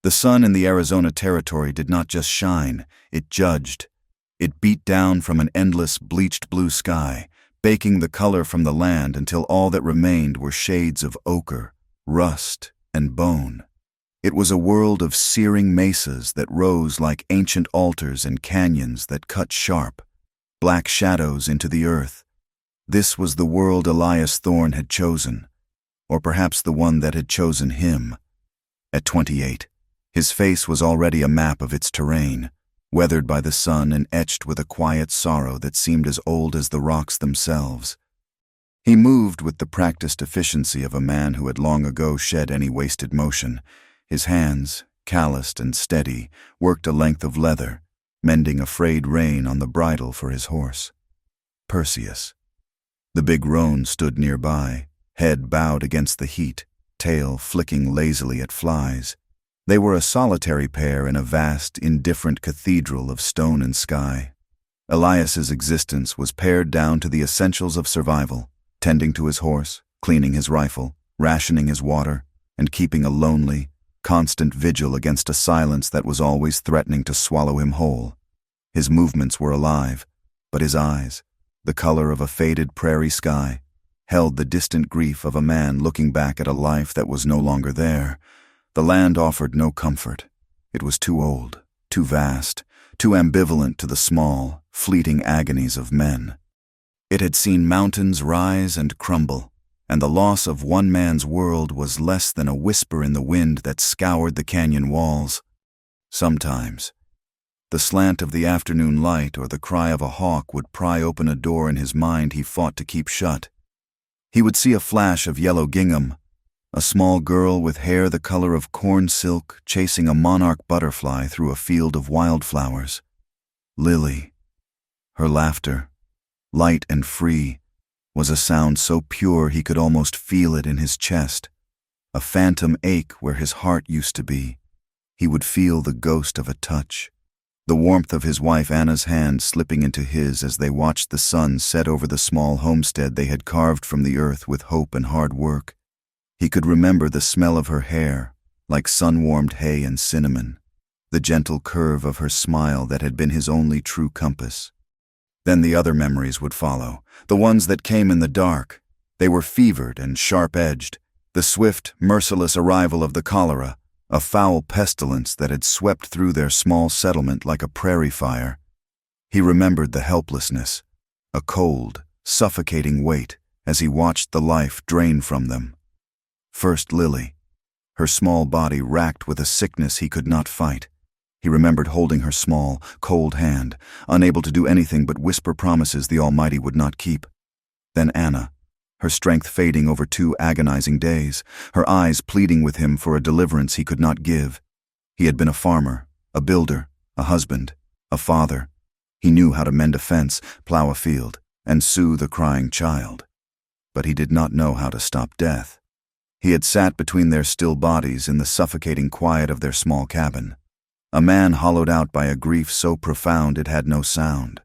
The sun in the Arizona territory did not just shine, it judged. It beat down from an endless, bleached blue sky, baking the color from the land until all that remained were shades of ochre, rust, and bone. It was a world of searing mesas that rose like ancient altars and canyons that cut sharp, black shadows into the earth. This was the world Elias Thorne had chosen, or perhaps the one that had chosen him. At 28, his face was already a map of its terrain, weathered by the sun and etched with a quiet sorrow that seemed as old as the rocks themselves. He moved with the practiced efficiency of a man who had long ago shed any wasted motion. His hands, calloused and steady, worked a length of leather, mending a frayed rein on the bridle for his horse. Perseus. The big roan stood nearby, head bowed against the heat, tail flicking lazily at flies. They were a solitary pair in a vast, indifferent cathedral of stone and sky. Elias's existence was pared down to the essentials of survival, tending to his horse, cleaning his rifle, rationing his water, and keeping a lonely, constant vigil against a silence that was always threatening to swallow him whole. His movements were alive, but his eyes, the color of a faded prairie sky, held the distant grief of a man looking back at a life that was no longer there. The land offered no comfort. It was too old, too vast, too ambivalent to the small, fleeting agonies of men. It had seen mountains rise and crumble, and the loss of one man's world was less than a whisper in the wind that scoured the canyon walls. Sometimes, the slant of the afternoon light or the cry of a hawk would pry open a door in his mind he fought to keep shut. He would see a flash of yellow gingham, a small girl with hair the color of corn silk chasing a monarch butterfly through a field of wildflowers. Lily. Her laughter, light and free, was a sound so pure he could almost feel it in his chest, a phantom ache where his heart used to be. He would feel the ghost of a touch, the warmth of his wife Anna's hand slipping into his as they watched the sun set over the small homestead they had carved from the earth with hope and hard work. He could remember the smell of her hair, like sun-warmed hay and cinnamon, the gentle curve of her smile that had been his only true compass. Then the other memories would follow, the ones that came in the dark. They were fevered and sharp-edged, the swift, merciless arrival of the cholera, a foul pestilence that had swept through their small settlement like a prairie fire. He remembered the helplessness, a cold, suffocating weight as he watched the life drain from them. First Lily, her small body racked with a sickness he could not fight. He remembered holding her small, cold hand, unable to do anything but whisper promises the Almighty would not keep. Then Anna, her strength fading over 2 agonizing days, her eyes pleading with him for a deliverance he could not give. He had been a farmer, a builder, a husband, a father. He knew how to mend a fence, plow a field, and soothe a crying child. But he did not know how to stop death. He had sat between their still bodies in the suffocating quiet of their small cabin, a man hollowed out by a grief so profound it had no sound.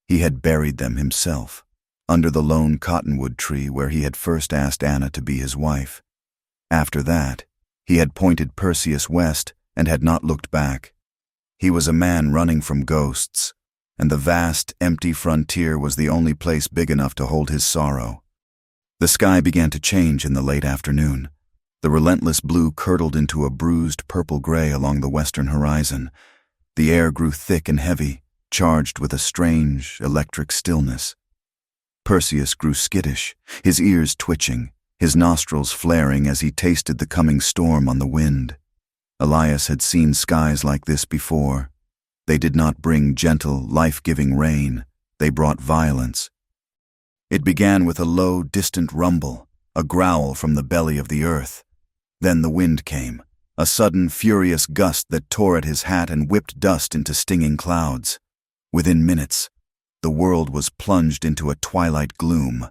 He had buried them himself, under the lone cottonwood tree where he had first asked Anna to be his wife. After that, he had pointed Perseus west and had not looked back. He was a man running from ghosts, and the vast, empty frontier was the only place big enough to hold his sorrow. The sky began to change in the late afternoon. The relentless blue curdled into a bruised purple-gray along the western horizon. The air grew thick and heavy, charged with a strange, electric stillness. Perseus grew skittish, his ears twitching, his nostrils flaring as he tasted the coming storm on the wind. Elias had seen skies like this before. They did not bring gentle, life-giving rain. They brought violence. It began with a low, distant rumble, a growl from the belly of the earth. Then the wind came, a sudden, furious gust that tore at his hat and whipped dust into stinging clouds. Within minutes, the world was plunged into a twilight gloom.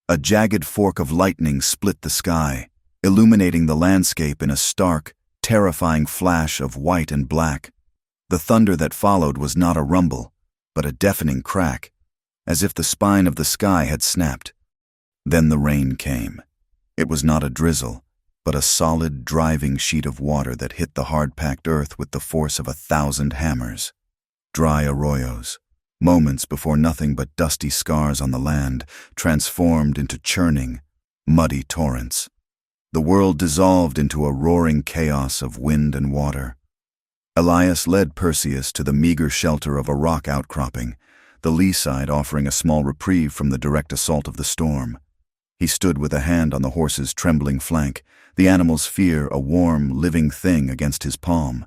A jagged fork of lightning split the sky, illuminating the landscape in a stark, terrifying flash of white and black. The thunder that followed was not a rumble, but a deafening crack, as if the spine of the sky had snapped. Then the rain came. It was not a drizzle. but a solid, driving sheet of water that hit the hard-packed earth with the force of 1,000 hammers. Dry arroyos, moments before nothing but dusty scars on the land, transformed into churning, muddy torrents. The world dissolved into a roaring chaos of wind and water. Elias led Perseus to the meager shelter of a rock outcropping, the lee side offering a small reprieve from the direct assault of the storm. He stood with a hand on the horse's trembling flank, the animal's fear a warm, living thing against his palm.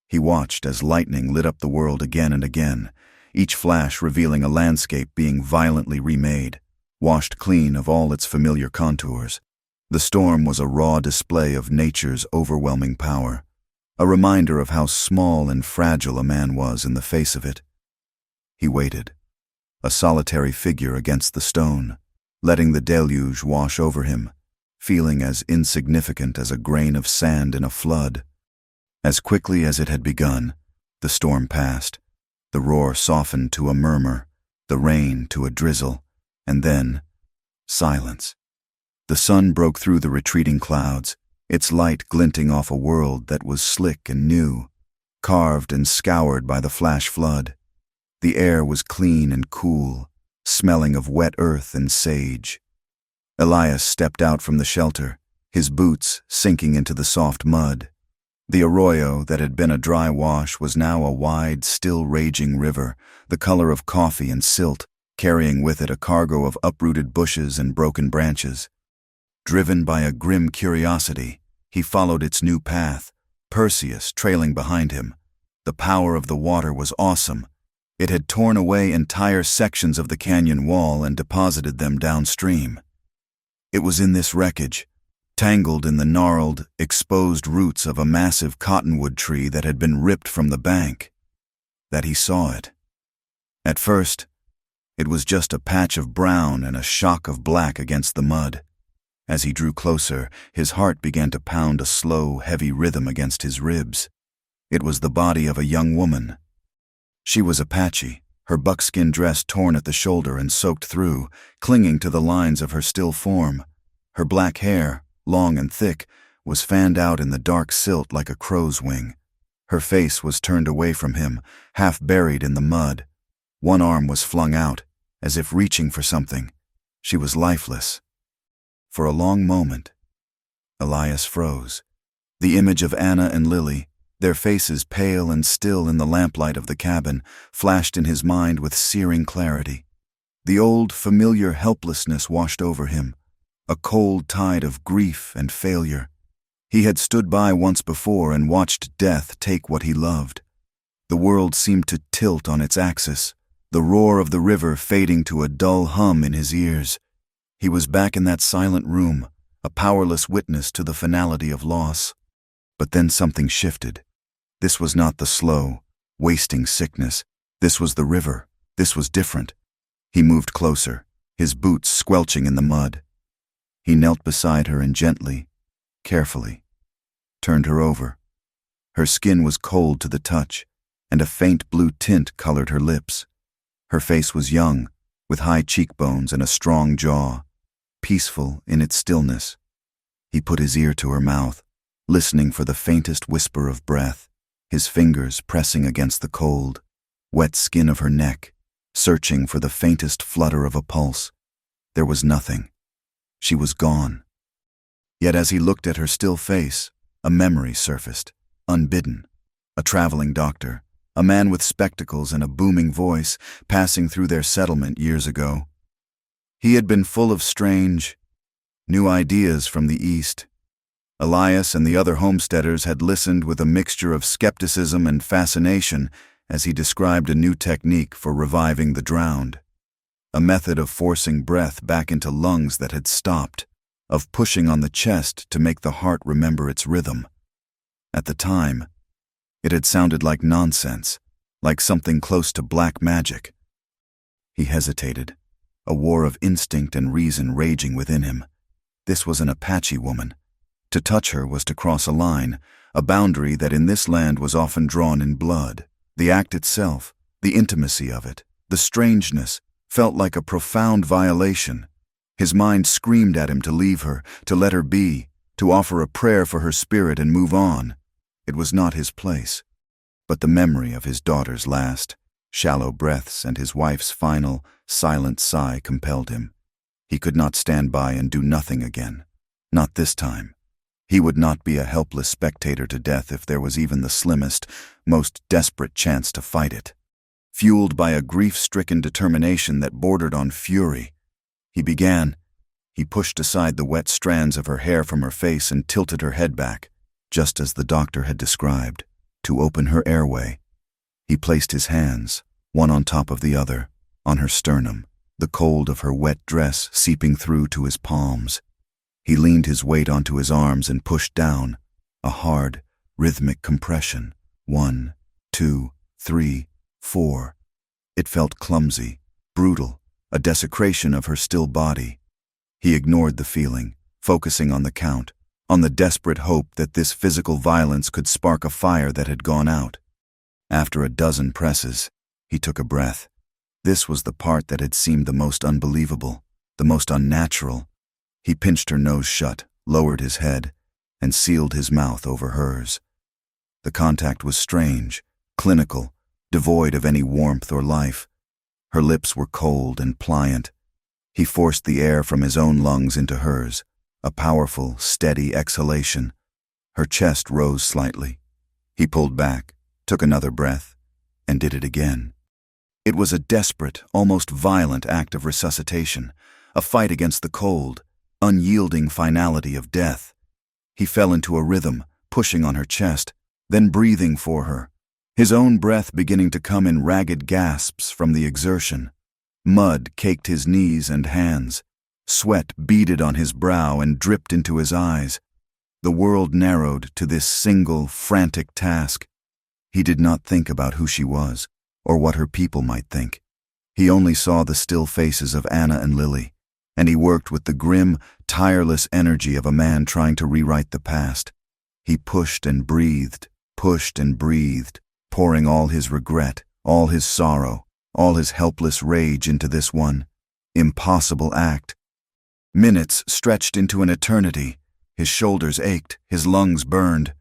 He watched as lightning lit up the world again and again, each flash revealing a landscape being violently remade, washed clean of all its familiar contours. The storm was a raw display of nature's overwhelming power, a reminder of how small and fragile a man was in the face of it. He waited, a solitary figure against the stone, letting the deluge wash over him, feeling as insignificant as a grain of sand in a flood. As quickly as it had begun, the storm passed. The roar softened to a murmur, the rain to a drizzle, and then silence. The sun broke through the retreating clouds, its light glinting off a world that was slick and new, carved and scoured by the flash flood. The air was clean and cool, smelling of wet earth and sage. Elias stepped out from the shelter, his boots sinking into the soft mud. The arroyo that had been a dry wash was now a wide, still raging river, the color of coffee and silt, carrying with it a cargo of uprooted bushes and broken branches. Driven by a grim curiosity, he followed its new path, Perseus trailing behind him. The power of the water was awesome. It had torn away entire sections of the canyon wall and deposited them downstream. It was in this wreckage, tangled in the gnarled, exposed roots of a massive cottonwood tree that had been ripped from the bank, that he saw it. At first, it was just a patch of brown and a shock of black against the mud. As he drew closer, his heart began to pound a slow, heavy rhythm against his ribs. It was the body of a young woman. She was Apache, her buckskin dress torn at the shoulder and soaked through, clinging to the lines of her still form. Her black hair, long and thick, was fanned out in the dark silt like a crow's wing. Her face was turned away from him, half buried in the mud. One arm was flung out, as if reaching for something. She was lifeless. For a long moment, Elias froze. The image of Anna and Lily, their faces pale and still in the lamplight of the cabin, flashed in his mind with searing clarity. The old, familiar helplessness washed over him, a cold tide of grief and failure. He had stood by once before and watched death take what he loved. The world seemed to tilt on its axis, the roar of the river fading to a dull hum in his ears. He was back in that silent room, a powerless witness to the finality of loss. But then something shifted. This was not the slow, wasting sickness. This was the river. This was different. He moved closer, his boots squelching in the mud. He knelt beside her and gently, carefully, turned her over. Her skin was cold to the touch, and a faint blue tint colored her lips. Her face was young, with high cheekbones and a strong jaw, peaceful in its stillness. He put his ear to her mouth, listening for the faintest whisper of breath, his fingers pressing against the cold, wet skin of her neck, searching for the faintest flutter of a pulse. There was nothing. She was gone. Yet as he looked at her still face, a memory surfaced, unbidden. A traveling doctor, a man with spectacles and a booming voice, passing through their settlement years ago. He had been full of strange, new ideas from the East. Elias and the other homesteaders had listened with a mixture of skepticism and fascination as he described a new technique for reviving the drowned. A method of forcing breath back into lungs that had stopped, of pushing on the chest to make the heart remember its rhythm. At the time, it had sounded like nonsense, like something close to black magic. He hesitated, a war of instinct and reason raging within him. This was an Apache woman. To touch her was to cross a line, a boundary that in this land was often drawn in blood. The act itself, the intimacy of it, the strangeness, felt like a profound violation. His mind screamed at him to leave her, to let her be, to offer a prayer for her spirit and move on. It was not his place. But the memory of his daughter's last, shallow breaths and his wife's final, silent sigh compelled him. He could not stand by and do nothing again. Not this time. He would not be a helpless spectator to death if there was even the slimmest, most desperate chance to fight it. Fueled by a grief-stricken determination that bordered on fury, he began. He pushed aside the wet strands of her hair from her face and tilted her head back, just as the doctor had described, to open her airway. He placed his hands, one on top of the other, on her sternum, the cold of her wet dress seeping through to his palms. He leaned his weight onto his arms and pushed down, a hard, rhythmic compression. 1, 2, 3, 4. It felt clumsy, brutal, a desecration of her still body. He ignored the feeling, focusing on the count, on the desperate hope that this physical violence could spark a fire that had gone out. After a dozen presses, he took a breath. This was the part that had seemed the most unbelievable, the most unnatural. He pinched her nose shut, lowered his head, and sealed his mouth over hers. The contact was strange, clinical, devoid of any warmth or life. Her lips were cold and pliant. He forced the air from his own lungs into hers, a powerful, steady exhalation. Her chest rose slightly. He pulled back, took another breath, and did it again. It was a desperate, almost violent act of resuscitation, a fight against the cold, unyielding finality of death. He fell into a rhythm, pushing on her chest, then breathing for her, his own breath beginning to come in ragged gasps from the exertion. Mud caked his knees and hands. Sweat beaded on his brow and dripped into his eyes. The world narrowed to this single, frantic task. He did not think about who she was, or what her people might think. He only saw the still faces of Anna and Lily, and he worked with the grim, tireless energy of a man trying to rewrite the past. He pushed and breathed, pouring all his regret, all his sorrow, all his helpless rage into this one impossible act. Minutes stretched into an eternity. His shoulders ached, his lungs burned.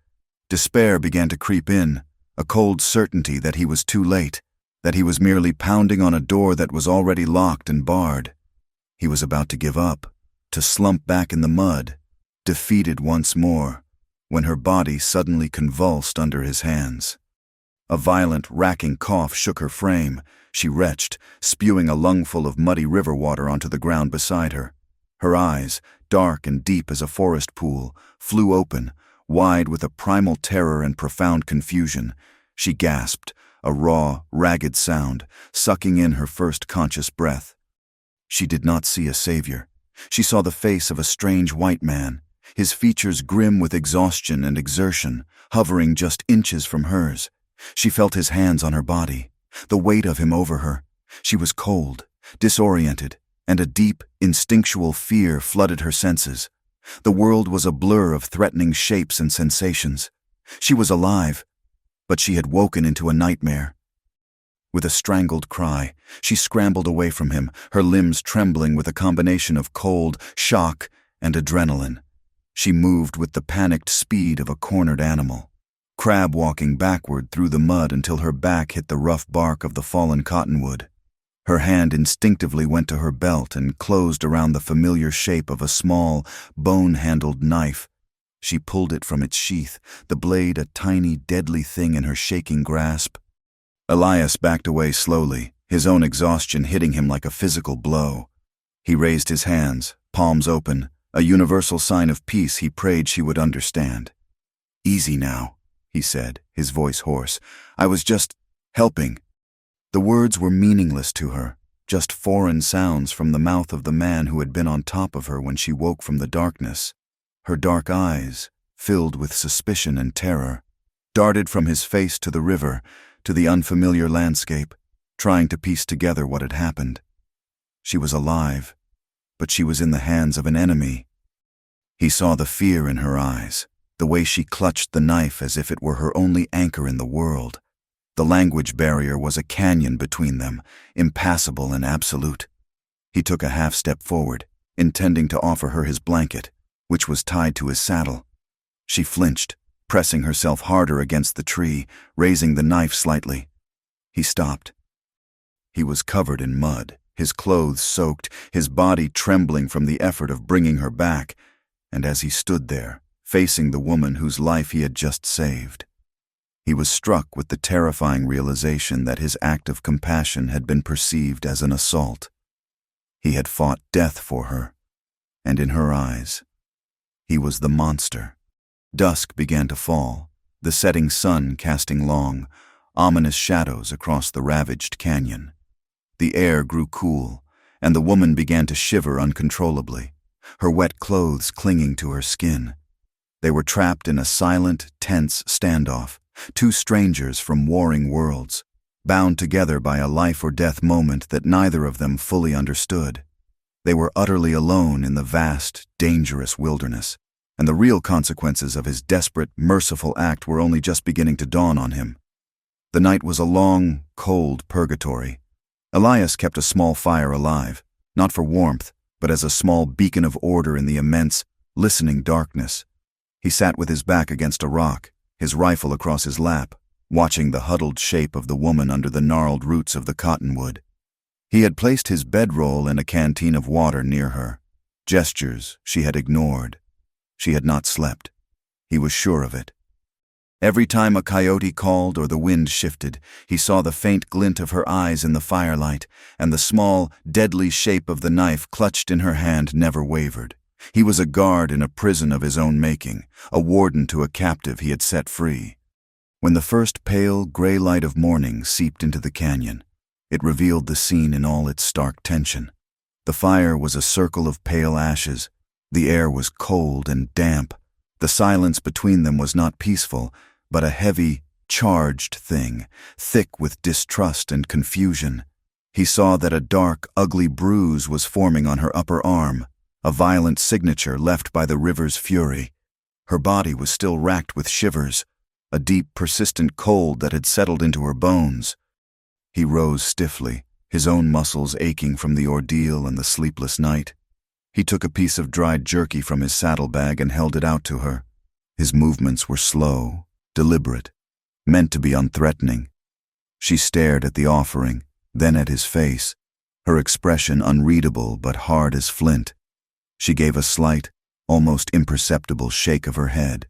Despair began to creep in, a cold certainty that he was too late, that he was merely pounding on a door that was already locked and barred. He was about to give up, to slump back in the mud, defeated once more, when her body suddenly convulsed under his hands. A violent, racking cough shook her frame. She retched, spewing a lungful of muddy river water onto the ground beside her. Her eyes, dark and deep as a forest pool, flew open, wide with a primal terror and profound confusion. She gasped, a raw, ragged sound, sucking in her first conscious breath. She did not see a savior. She saw the face of a strange white man, his features grim with exhaustion and exertion, hovering just inches from hers. She felt his hands on her body, the weight of him over her. She was cold, disoriented, and a deep, instinctual fear flooded her senses. The world was a blur of threatening shapes and sensations. She was alive, but she had woken into a nightmare. With a strangled cry, she scrambled away from him, her limbs trembling with a combination of cold, shock, and adrenaline. She moved with the panicked speed of a cornered animal, crab-walking backward through the mud until her back hit the rough bark of the fallen cottonwood. Her hand instinctively went to her belt and closed around the familiar shape of a small, bone-handled knife. She pulled it from its sheath, the blade a tiny, deadly thing in her shaking grasp. Elias backed away slowly, his own exhaustion hitting him like a physical blow. He raised his hands, palms open, a universal sign of peace he prayed she would understand. "Easy now," he said, his voice hoarse. "I was just helping." The words were meaningless to her, just foreign sounds from the mouth of the man who had been on top of her when she woke from the darkness. Her dark eyes, filled with suspicion and terror, darted from his face to the river, to the unfamiliar landscape, trying to piece together what had happened. She was alive, but she was in the hands of an enemy. He saw the fear in her eyes, the way she clutched the knife as if it were her only anchor in the world. The language barrier was a canyon between them, impassable and absolute. He took a half step forward, intending to offer her his blanket, which was tied to his saddle. She flinched, pressing herself harder against the tree, raising the knife slightly. He stopped. He was covered in mud, his clothes soaked, his body trembling from the effort of bringing her back, and as he stood there, facing the woman whose life he had just saved, he was struck with the terrifying realization that his act of compassion had been perceived as an assault. He had fought death for her, and in her eyes, he was the monster. Dusk began to fall, the setting sun casting long, ominous shadows across the ravaged canyon. The air grew cool, and the woman began to shiver uncontrollably, her wet clothes clinging to her skin. They were trapped in a silent, tense standoff, two strangers from warring worlds, bound together by a life-or-death moment that neither of them fully understood. They were utterly alone in the vast, dangerous wilderness, and the real consequences of his desperate, merciful act were only just beginning to dawn on him. The night was a long, cold purgatory. Elias kept a small fire alive, not for warmth, but as a small beacon of order in the immense, listening darkness. He sat with his back against a rock, his rifle across his lap, watching the huddled shape of the woman under the gnarled roots of the cottonwood. He had placed his bedroll and a canteen of water near her. Gestures she had ignored. She had not slept. He was sure of it. Every time a coyote called or the wind shifted, he saw the faint glint of her eyes in the firelight, and the small, deadly shape of the knife clutched in her hand never wavered. He was a guard in a prison of his own making, a warden to a captive he had set free. When the first pale, gray light of morning seeped into the canyon, it revealed the scene in all its stark tension. The fire was a circle of pale ashes. The air was cold and damp. The silence between them was not peaceful, but a heavy, charged thing, thick with distrust and confusion. He saw that a dark, ugly bruise was forming on her upper arm, a violent signature left by the river's fury. Her body was still racked with shivers, a deep, persistent cold that had settled into her bones. He rose stiffly, his own muscles aching from the ordeal and the sleepless night. He took a piece of dried jerky from his saddlebag and held it out to her. His movements were slow, deliberate, meant to be unthreatening. She stared at the offering, then at his face, her expression unreadable but hard as flint. She gave a slight, almost imperceptible shake of her head.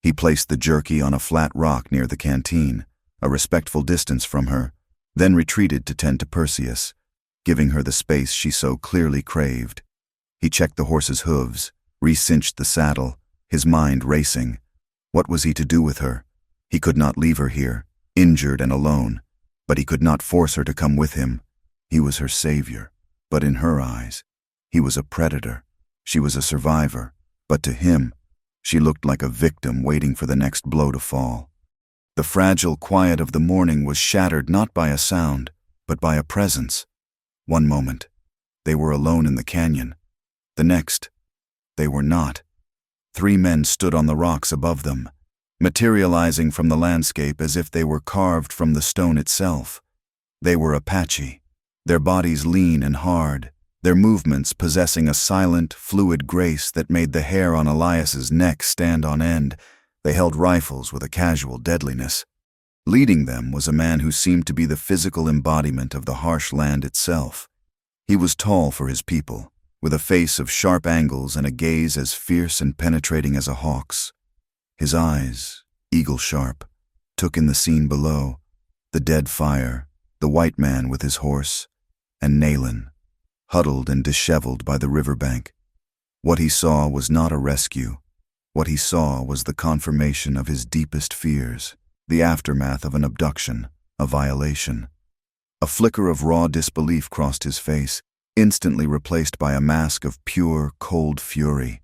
He placed the jerky on a flat rock near the canteen, a respectful distance from her, then retreated to tend to Perseus, giving her the space she so clearly craved. He checked the horse's hooves, re-cinched the saddle, his mind racing. What was he to do with her? He could not leave her here, injured and alone, but he could not force her to come with him. He was her savior, but in her eyes, he was a predator. She was a survivor, but to him, she looked like a victim waiting for the next blow to fall. The fragile quiet of the morning was shattered not by a sound, but by a presence. One moment, they were alone in the canyon. The next, they were not. 3 men stood on the rocks above them, materializing from the landscape as if they were carved from the stone itself. They were Apache, their bodies lean and hard, their movements possessing a silent, fluid grace that made the hair on Elias's neck stand on end. They held rifles with a casual deadliness. Leading them was a man who seemed to be the physical embodiment of the harsh land itself. He was tall for his people, with a face of sharp angles and a gaze as fierce and penetrating as a hawk's. His eyes, eagle-sharp, took in the scene below, the dead fire, the white man with his horse, and Nayland, huddled and disheveled by the riverbank. What he saw was not a rescue. What he saw was the confirmation of his deepest fears, the aftermath of an abduction, a violation. A flicker of raw disbelief crossed his face, instantly replaced by a mask of pure, cold fury.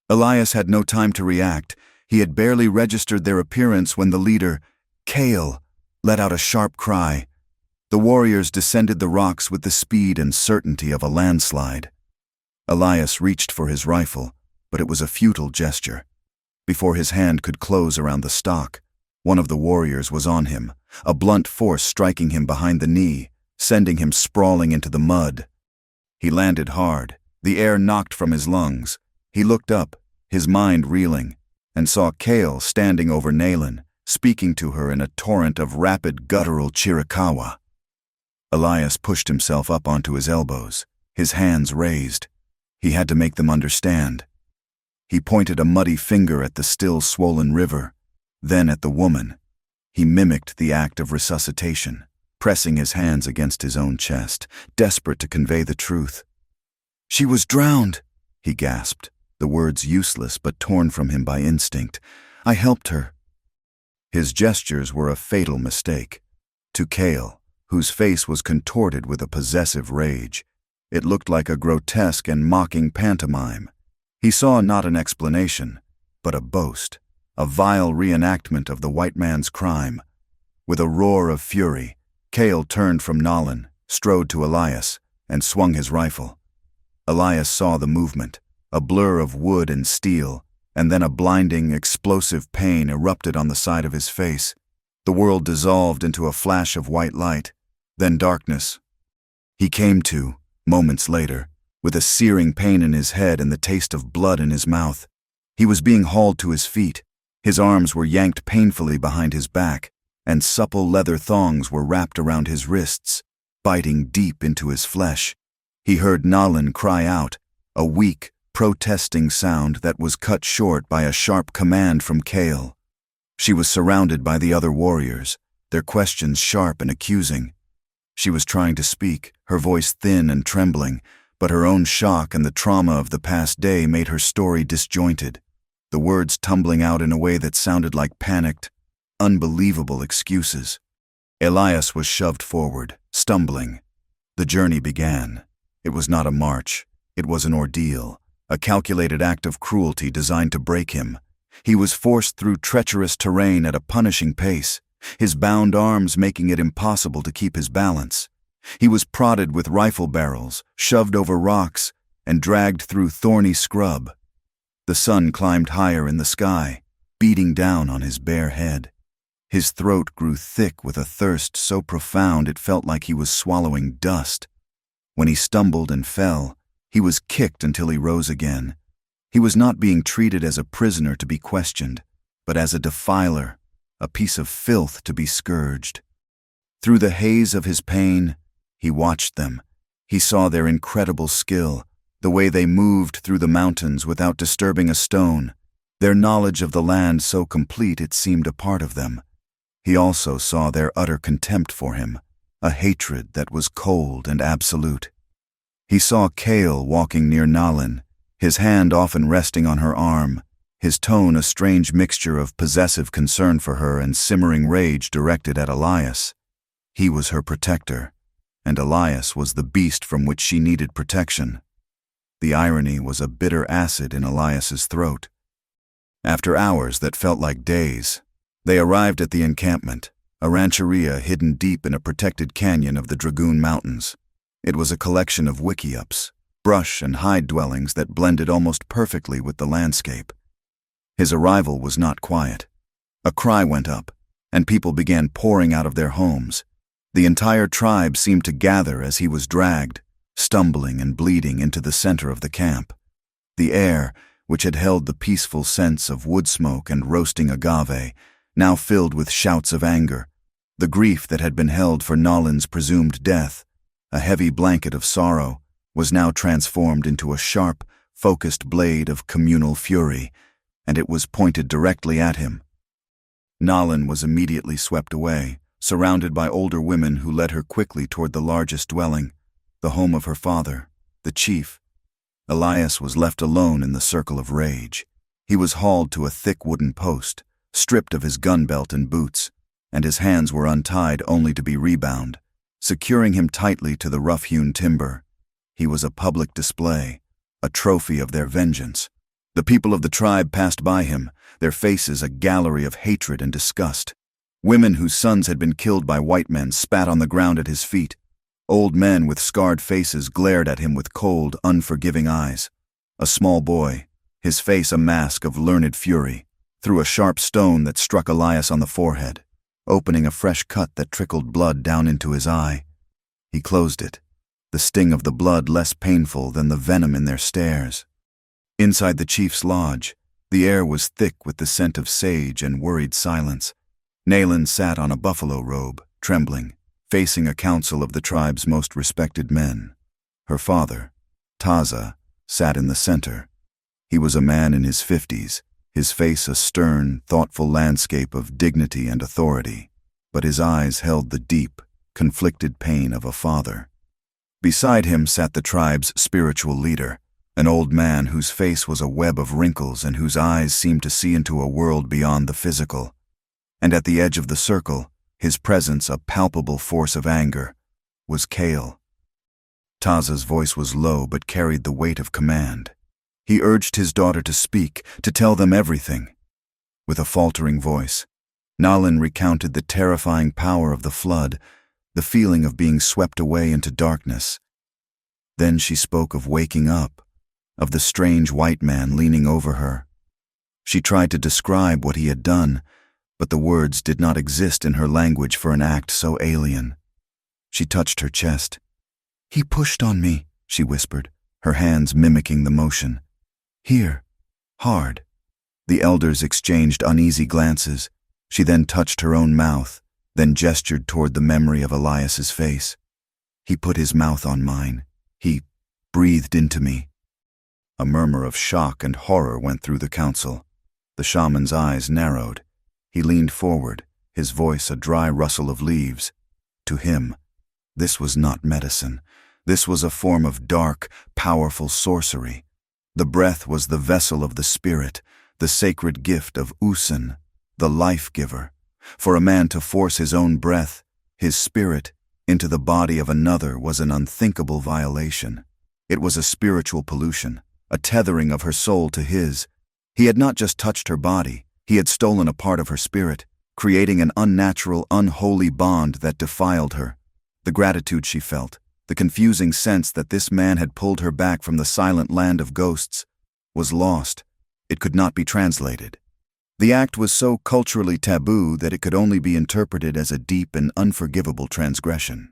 Elias had no time to react. He had barely registered their appearance when the leader, Kale, let out a sharp cry. The warriors descended the rocks with the speed and certainty of a landslide. Elias reached for his rifle, but it was a futile gesture. Before his hand could close around the stock, one of the warriors was on him, a blunt force striking him behind the knee, sending him sprawling into the mud. He landed hard, the air knocked from his lungs. He looked up, his mind reeling, and saw Kale standing over Naylan, speaking to her in a torrent of rapid guttural Chiricahua. Elias pushed himself up onto his elbows, his hands raised. He had to make them understand. He pointed a muddy finger at the still swollen river, then at the woman. He mimicked the act of resuscitation, pressing his hands against his own chest, desperate to convey the truth. "She was drowned," he gasped, the words useless but torn from him by instinct. "I helped her." His gestures were a fatal mistake. To Kale, whose face was contorted with a possessive rage, it looked like a grotesque and mocking pantomime. He saw not an explanation, but a boast, a vile reenactment of the white man's crime. With a roar of fury, Kale turned from Nalin, strode to Elias, and swung his rifle. Elias saw the movement, a blur of wood and steel, and then a blinding, explosive pain erupted on the side of his face. The world dissolved into a flash of white light, then darkness. He came to, moments later, with a searing pain in his head and the taste of blood in his mouth. He was being hauled to his feet. His arms were yanked painfully behind his back, and supple leather thongs were wrapped around his wrists, biting deep into his flesh. He heard Nalin cry out, a weak, protesting sound that was cut short by a sharp command from Kale. She was surrounded by the other warriors, their questions sharp and accusing. She was trying to speak, her voice thin and trembling, but her own shock and the trauma of the past day made her story disjointed, the words tumbling out in a way that sounded like panicked, unbelievable excuses. Elias was shoved forward, stumbling. The journey began. It was not a march. It was an ordeal, a calculated act of cruelty designed to break him. He was forced through treacherous terrain at a punishing pace, his bound arms making it impossible to keep his balance. He was prodded with rifle barrels, shoved over rocks, and dragged through thorny scrub. The sun climbed higher in the sky, beating down on his bare head. His throat grew thick with a thirst so profound it felt like he was swallowing dust. When he stumbled and fell, he was kicked until he rose again. He was not being treated as a prisoner to be questioned, but as a defiler, a piece of filth to be scourged. Through the haze of his pain, he watched them. He saw their incredible skill, the way they moved through the mountains without disturbing a stone, their knowledge of the land so complete it seemed a part of them. He also saw their utter contempt for him, a hatred that was cold and absolute. He saw Kale walking near Nalin, his hand often resting on her arm, his tone a strange mixture of possessive concern for her and simmering rage directed at Elias. He was her protector, and Elias was the beast from which she needed protection. The irony was a bitter acid in Elias's throat. After hours that felt like days, they arrived at the encampment, a rancheria hidden deep in a protected canyon of the Dragoon Mountains. It was a collection of wickiups, brush and hide dwellings that blended almost perfectly with the landscape. His arrival was not quiet. A cry went up, and people began pouring out of their homes. The entire tribe seemed to gather as he was dragged, stumbling and bleeding into the center of the camp. The air, which had held the peaceful scents of wood smoke and roasting agave, now filled with shouts of anger. The grief that had been held for Nalin's presumed death, a heavy blanket of sorrow, was now transformed into a sharp, focused blade of communal fury, and it was pointed directly at him. Nalin was immediately swept away, surrounded by older women who led her quickly toward the largest dwelling, the home of her father, the chief. Elias was left alone in the circle of rage. He was hauled to a thick wooden post, stripped of his gun belt and boots, and his hands were untied only to be rebound, securing him tightly to the rough-hewn timber. He was a public display, a trophy of their vengeance. The people of the tribe passed by him, their faces a gallery of hatred and disgust. Women whose sons had been killed by white men spat on the ground at his feet. Old men with scarred faces glared at him with cold, unforgiving eyes. A small boy, his face a mask of learned fury, threw a sharp stone that struck Elias on the forehead, opening a fresh cut that trickled blood down into his eye. He closed it, the sting of the blood less painful than the venom in their stares. Inside the chief's lodge, the air was thick with the scent of sage and worried silence. Nayland sat on a buffalo robe, trembling, facing a council of the tribe's most respected men. Her father, Taza, sat in the center. He was a man in his 50s, his face a stern, thoughtful landscape of dignity and authority, but his eyes held the deep, conflicted pain of a father. Beside him sat the tribe's spiritual leader, an old man whose face was a web of wrinkles and whose eyes seemed to see into a world beyond the physical. And at the edge of the circle, his presence a palpable force of anger, was Kale. Taza's voice was low but carried the weight of command. He urged his daughter to speak, to tell them everything. With a faltering voice, Nalin recounted the terrifying power of the flood, the feeling of being swept away into darkness. Then she spoke of waking up, of the strange white man leaning over her. She tried to describe what he had done, but the words did not exist in her language for an act so alien. She touched her chest. "He pushed on me," she whispered, her hands mimicking the motion. "Here, hard." The elders exchanged uneasy glances. She then touched her own mouth, then gestured toward the memory of Elias's face. "He put his mouth on mine. He breathed into me." A murmur of shock and horror went through the council. The shaman's eyes narrowed. He leaned forward, his voice a dry rustle of leaves. To him, this was not medicine. This was a form of dark, powerful sorcery. The breath was the vessel of the spirit, the sacred gift of Usan, the life-giver. For a man to force his own breath, his spirit, into the body of another was an unthinkable violation. It was a spiritual pollution, a tethering of her soul to his. He had not just touched her body, he had stolen a part of her spirit, creating an unnatural, unholy bond that defiled her. The gratitude she felt, the confusing sense that this man had pulled her back from the silent land of ghosts, was lost. It could not be translated. The act was so culturally taboo that it could only be interpreted as a deep and unforgivable transgression.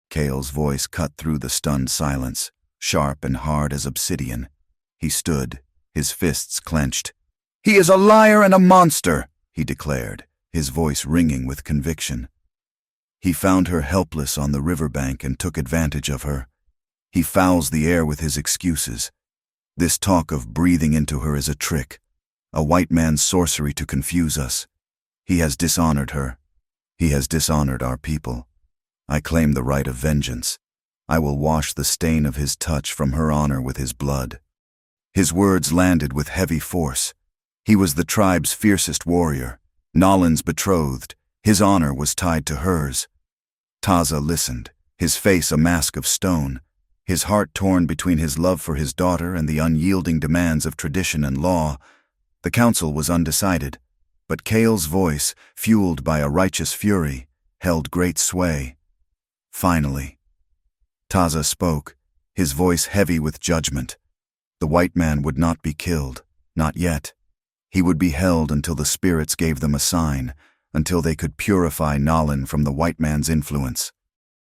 Kale's voice cut through the stunned silence, sharp and hard as obsidian. He stood, his fists clenched. "He is a liar and a monster," he declared, his voice ringing with conviction. He found her helpless on the riverbank and took advantage of her. He fouls the air with his excuses. This talk of breathing into her is a trick, a white man's sorcery to confuse us. He has dishonored her. He has dishonored our people. I claim the right of vengeance. I will wash the stain of his touch from her honor with his blood. His words landed with heavy force. He was the tribe's fiercest warrior, Nalin's betrothed. His honor was tied to hers. Taza listened, his face a mask of stone, his heart torn between his love for his daughter and the unyielding demands of tradition and law. The council was undecided, but Kale's voice, fueled by a righteous fury, held great sway. Finally, Taza spoke, his voice heavy with judgment. The white man would not be killed, not yet. He would be held until the spirits gave them a sign, until they could purify Nalin from the white man's influence.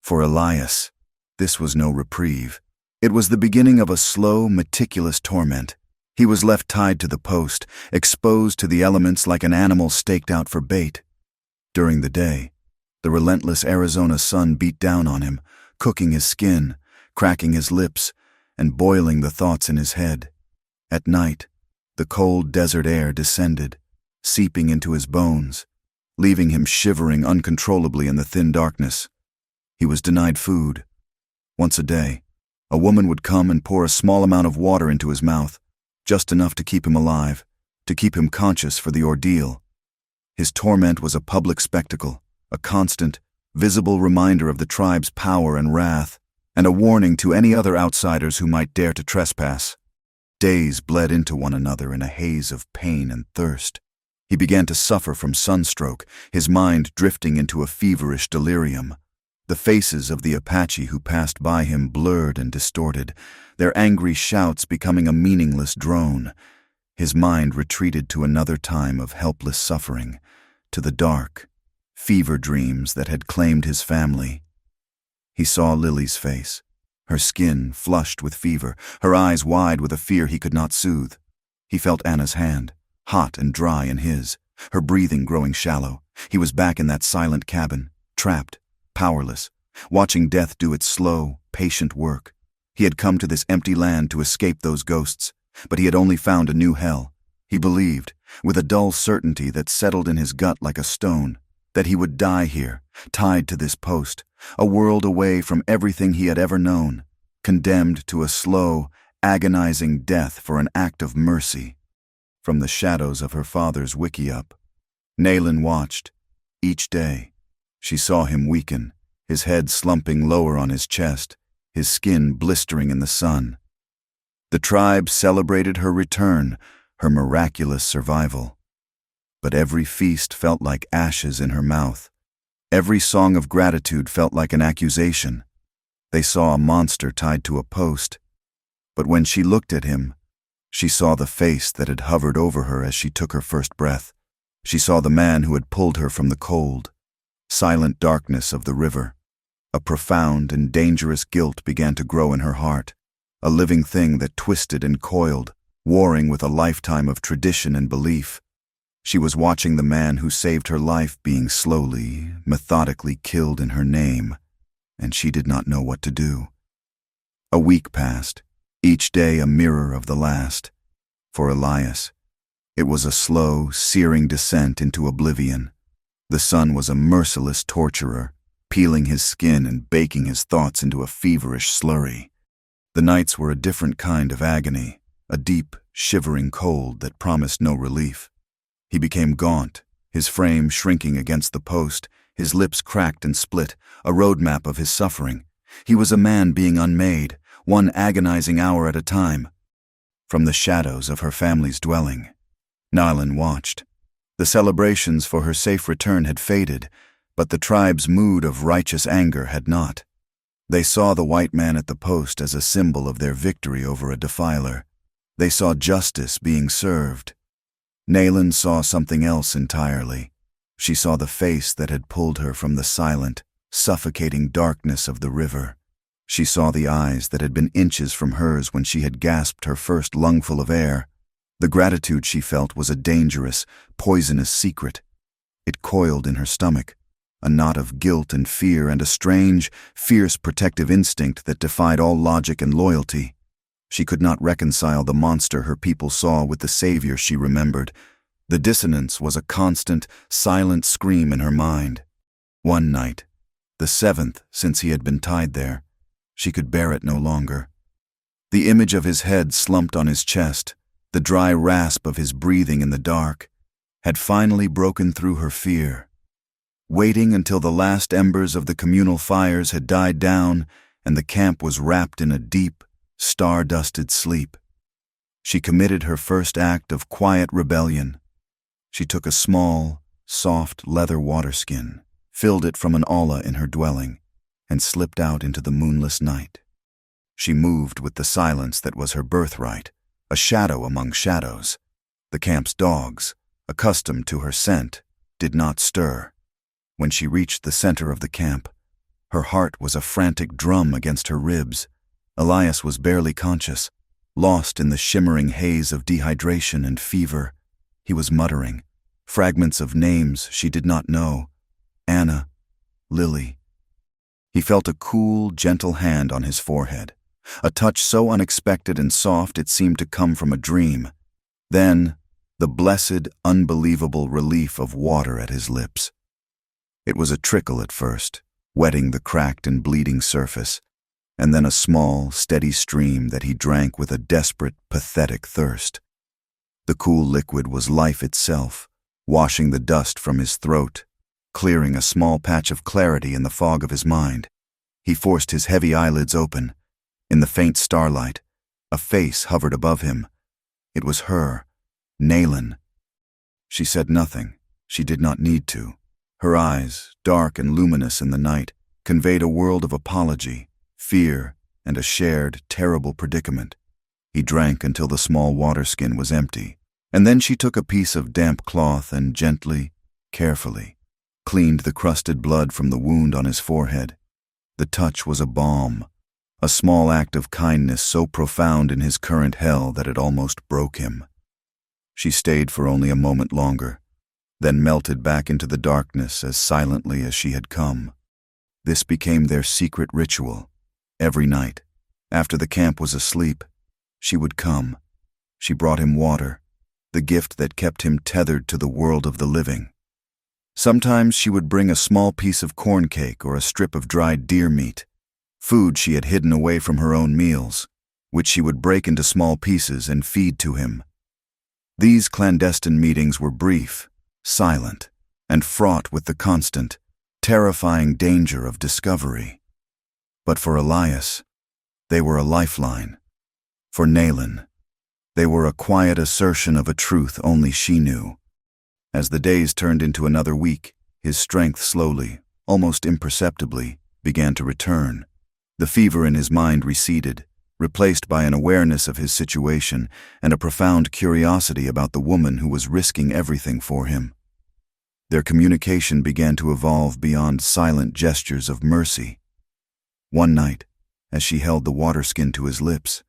For Elias, this was no reprieve. It was the beginning of a slow, meticulous torment. He was left tied to the post, exposed to the elements like an animal staked out for bait. During the day, the relentless Arizona sun beat down on him, cooking his skin, cracking his lips, and boiling the thoughts in his head. At night, the cold desert air descended, seeping into his bones, leaving him shivering uncontrollably in the thin darkness. He was denied food. Once a day, a woman would come and pour a small amount of water into his mouth, just enough to keep him alive, to keep him conscious for the ordeal. His torment was a public spectacle, a constant, visible reminder of the tribe's power and wrath, and a warning to any other outsiders who might dare to trespass. Days bled into one another in a haze of pain and thirst. He began to suffer from sunstroke, his mind drifting into a feverish delirium. The faces of the Apache who passed by him blurred and distorted, their angry shouts becoming a meaningless drone. His mind retreated to another time of helpless suffering, to the dark, fever dreams that had claimed his family. He saw Lily's face, her skin flushed with fever, her eyes wide with a fear he could not soothe. He felt Anna's hand, hot and dry in his, her breathing growing shallow. He was back in that silent cabin, trapped, powerless, watching death do its slow, patient work. He had come to this empty land to escape those ghosts, but he had only found a new hell. He believed, with a dull certainty that settled in his gut like a stone, that he would die here, tied to this post, a world away from everything he had ever known, condemned to a slow, agonizing death for an act of mercy. From the shadows of her father's wickiup, Nayland watched. Each day, she saw him weaken, his head slumping lower on his chest, his skin blistering in the sun. The tribe celebrated her return, her miraculous survival. But every feast felt like ashes in her mouth. Every song of gratitude felt like an accusation. They saw a monster tied to a post, but when she looked at him, she saw the face that had hovered over her as she took her first breath. She saw the man who had pulled her from the cold, silent darkness of the river. A profound and dangerous guilt began to grow in her heart, a living thing that twisted and coiled, warring with a lifetime of tradition and belief. She was watching the man who saved her life being slowly, methodically killed in her name, and she did not know what to do. A week passed, each day a mirror of the last. For Elias, it was a slow, searing descent into oblivion. The sun was a merciless torturer, peeling his skin and baking his thoughts into a feverish slurry. The nights were a different kind of agony, a deep, shivering cold that promised no relief. He became gaunt, his frame shrinking against the post, his lips cracked and split, a roadmap of his suffering. He was a man being unmade, one agonizing hour at a time. From the shadows of her family's dwelling, Nayland watched. The celebrations for her safe return had faded, but the tribe's mood of righteous anger had not. They saw the white man at the post as a symbol of their victory over a defiler. They saw justice being served. Nayland saw something else entirely. She saw the face that had pulled her from the silent, suffocating darkness of the river. She saw the eyes that had been inches from hers when she had gasped her first lungful of air. The gratitude she felt was a dangerous, poisonous secret. It coiled in her stomach, a knot of guilt and fear and a strange, fierce protective instinct that defied all logic and loyalty. She could not reconcile the monster her people saw with the savior she remembered. The dissonance was a constant, silent scream in her mind. One night, the 7th since he had been tied there, she could bear it no longer. The image of his head slumped on his chest, the dry rasp of his breathing in the dark, had finally broken through her fear. Waiting until the last embers of the communal fires had died down and the camp was wrapped in a deep, star-dusted sleep, she committed her first act of quiet rebellion. She took a small, soft leather waterskin, filled it from an olla in her dwelling, and slipped out into the moonless night. She moved with the silence that was her birthright, a shadow among shadows. The camp's dogs, accustomed to her scent, did not stir. When she reached the center of the camp, her heart was a frantic drum against her ribs. Elias was barely conscious, lost in the shimmering haze of dehydration and fever. He was muttering, fragments of names she did not know. Anna, Lily. He felt a cool, gentle hand on his forehead, a touch so unexpected and soft it seemed to come from a dream. Then, the blessed, unbelievable relief of water at his lips. It was a trickle at first, wetting the cracked and bleeding surface, and then a small, steady stream that he drank with a desperate, pathetic thirst. The cool liquid was life itself, washing the dust from his throat, clearing a small patch of clarity in the fog of his mind. He forced his heavy eyelids open. In the faint starlight, a face hovered above him. It was her, Nayland. She said nothing. She did not need to. Her eyes, dark and luminous in the night, conveyed a world of apology, fear, and a shared, terrible predicament. He drank until the small waterskin was empty, and then she took a piece of damp cloth and gently, carefully, cleaned the crusted blood from the wound on his forehead. The touch was a balm, a small act of kindness so profound in his current hell that it almost broke him. She stayed for only a moment longer, then melted back into the darkness as silently as she had come. This became their secret ritual. Every night, after the camp was asleep, she would come. She brought him water, the gift that kept him tethered to the world of the living. Sometimes she would bring a small piece of corn cake or a strip of dried deer meat, food she had hidden away from her own meals, which she would break into small pieces and feed to him. These clandestine meetings were brief, silent, and fraught with the constant, terrifying danger of discovery. But for Elias, they were a lifeline. For Naylan, they were a quiet assertion of a truth only she knew. As the days turned into another week, his strength slowly, almost imperceptibly, began to return. The fever in his mind receded, replaced by an awareness of his situation and a profound curiosity about the woman who was risking everything for him. Their communication began to evolve beyond silent gestures of mercy. One night, as she held the water skin to his lips,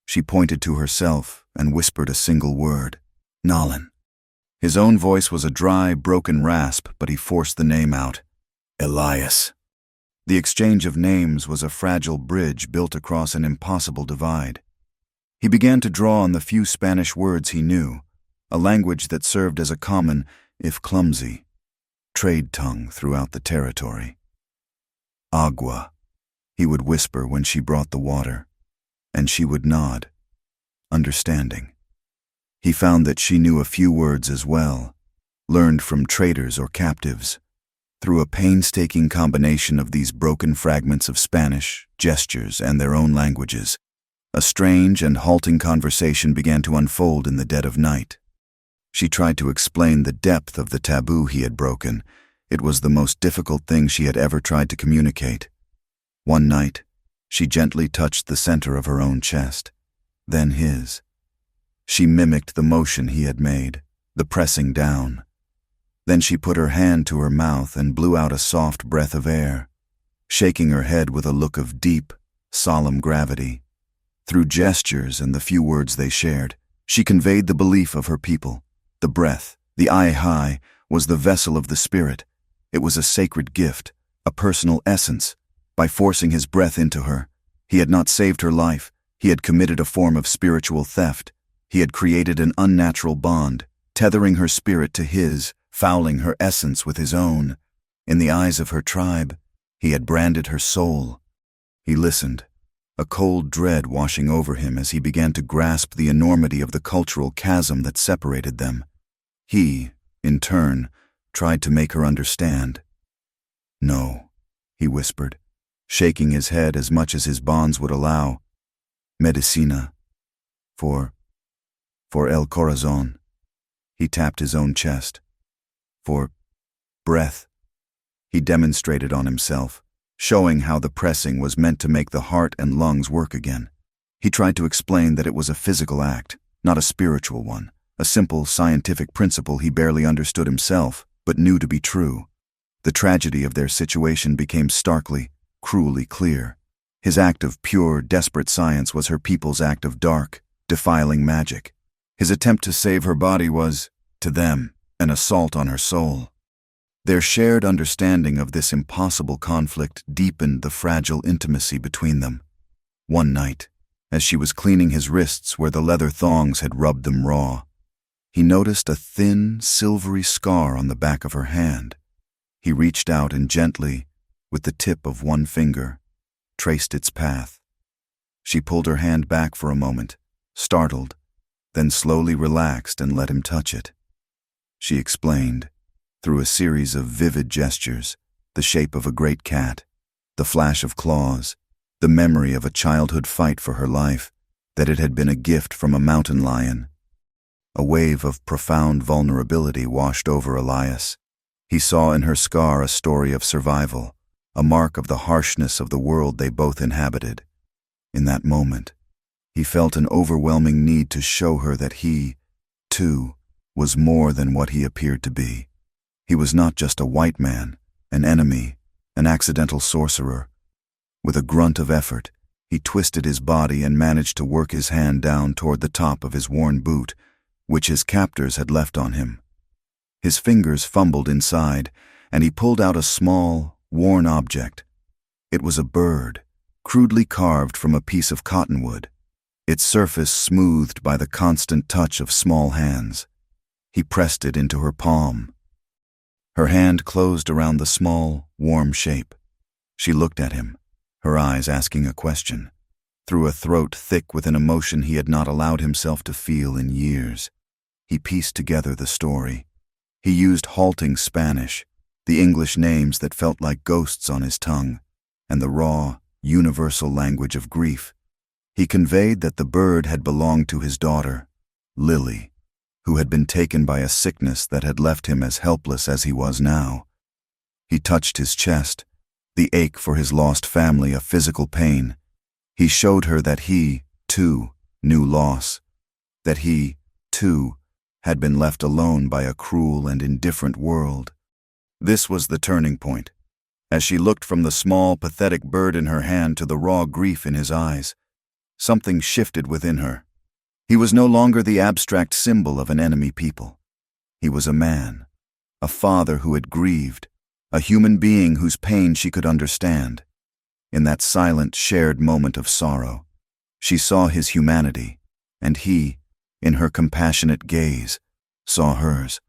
she pointed to herself and whispered a single word, "Nalin." His own voice was a dry, broken rasp, but he forced the name out, "Elias." The exchange of names was a fragile bridge built across an impossible divide. He began to draw on the few Spanish words he knew, a language that served as a common, if clumsy, trade tongue throughout the territory. "Agua," he would whisper when she brought the water, and she would nod, understanding. He found that she knew a few words as well, learned from traders or captives. Through a painstaking combination of these broken fragments of Spanish, gestures, and their own languages, a strange and halting conversation began to unfold in the dead of night. She tried to explain the depth of the taboo he had broken. It was the most difficult thing she had ever tried to communicate. One night, she gently touched the center of her own chest, then his. She mimicked the motion he had made, the pressing down. Then she put her hand to her mouth and blew out a soft breath of air, shaking her head with a look of deep, solemn gravity. Through gestures and the few words they shared, she conveyed the belief of her people. The breath, the high, was the vessel of the spirit. It was a sacred gift, a personal essence. By forcing his breath into her, he had not saved her life. He had committed a form of spiritual theft. He had created an unnatural bond, tethering her spirit to his, fouling her essence with his own. In the eyes of her tribe, he had branded her soul. He listened, a cold dread washing over him as he began to grasp the enormity of the cultural chasm that separated them. He, in turn, tried to make her understand. "No," he whispered, shaking his head as much as his bonds would allow. "Medicina. For el corazón." He tapped his own chest. "For breath." He demonstrated on himself, showing how the pressing was meant to make the heart and lungs work again. He tried to explain that it was a physical act, not a spiritual one, a simple scientific principle he barely understood himself, but knew to be true. The tragedy of their situation became starkly, cruelly clear. His act of pure, desperate science was her people's act of dark, defiling magic. His attempt to save her body was, to them, an assault on her soul. Their shared understanding of this impossible conflict deepened the fragile intimacy between them. One night, as she was cleaning his wrists where the leather thongs had rubbed them raw, he noticed a thin, silvery scar on the back of her hand. He reached out and gently, with the tip of one finger, traced its path. She pulled her hand back for a moment, startled, then slowly relaxed and let him touch it. She explained, through a series of vivid gestures, the shape of a great cat, the flash of claws, the memory of a childhood fight for her life, that it had been a gift from a mountain lion. A wave of profound vulnerability washed over Elias. He saw in her scar a story of survival, a mark of the harshness of the world they both inhabited. In that moment, he felt an overwhelming need to show her that he, too, was more than what he appeared to be. He was not just a white man, an enemy, an accidental sorcerer. With a grunt of effort, He twisted his body and managed to work his hand down toward the top of his worn boot, which his captors had left on him. His fingers fumbled inside, and he pulled out a small, worn object. It was a bird, crudely carved from a piece of cottonwood, its surface smoothed by the constant touch of small hands. He pressed it into her palm. Her hand closed around the small, warm shape. She looked at him, her eyes asking a question, through a throat thick with an emotion he had not allowed himself to feel in years. He pieced together the story. He used halting Spanish, the English names that felt like ghosts on his tongue, and the raw, universal language of grief. He conveyed that the bird had belonged to his daughter, Lily, who had been taken by a sickness that had left him as helpless as he was now. He touched his chest, the ache for his lost family a physical pain. He showed her that he, too, knew loss, that he, too, had been left alone by a cruel and indifferent world. This was the turning point. As she looked from the small, pathetic bird in her hand to the raw grief in his eyes, something shifted within her. He was no longer the abstract symbol of an enemy people. He was a man, a father who had grieved, a human being whose pain she could understand. In that silent, shared moment of sorrow, she saw his humanity, and he, in her compassionate gaze, saw hers.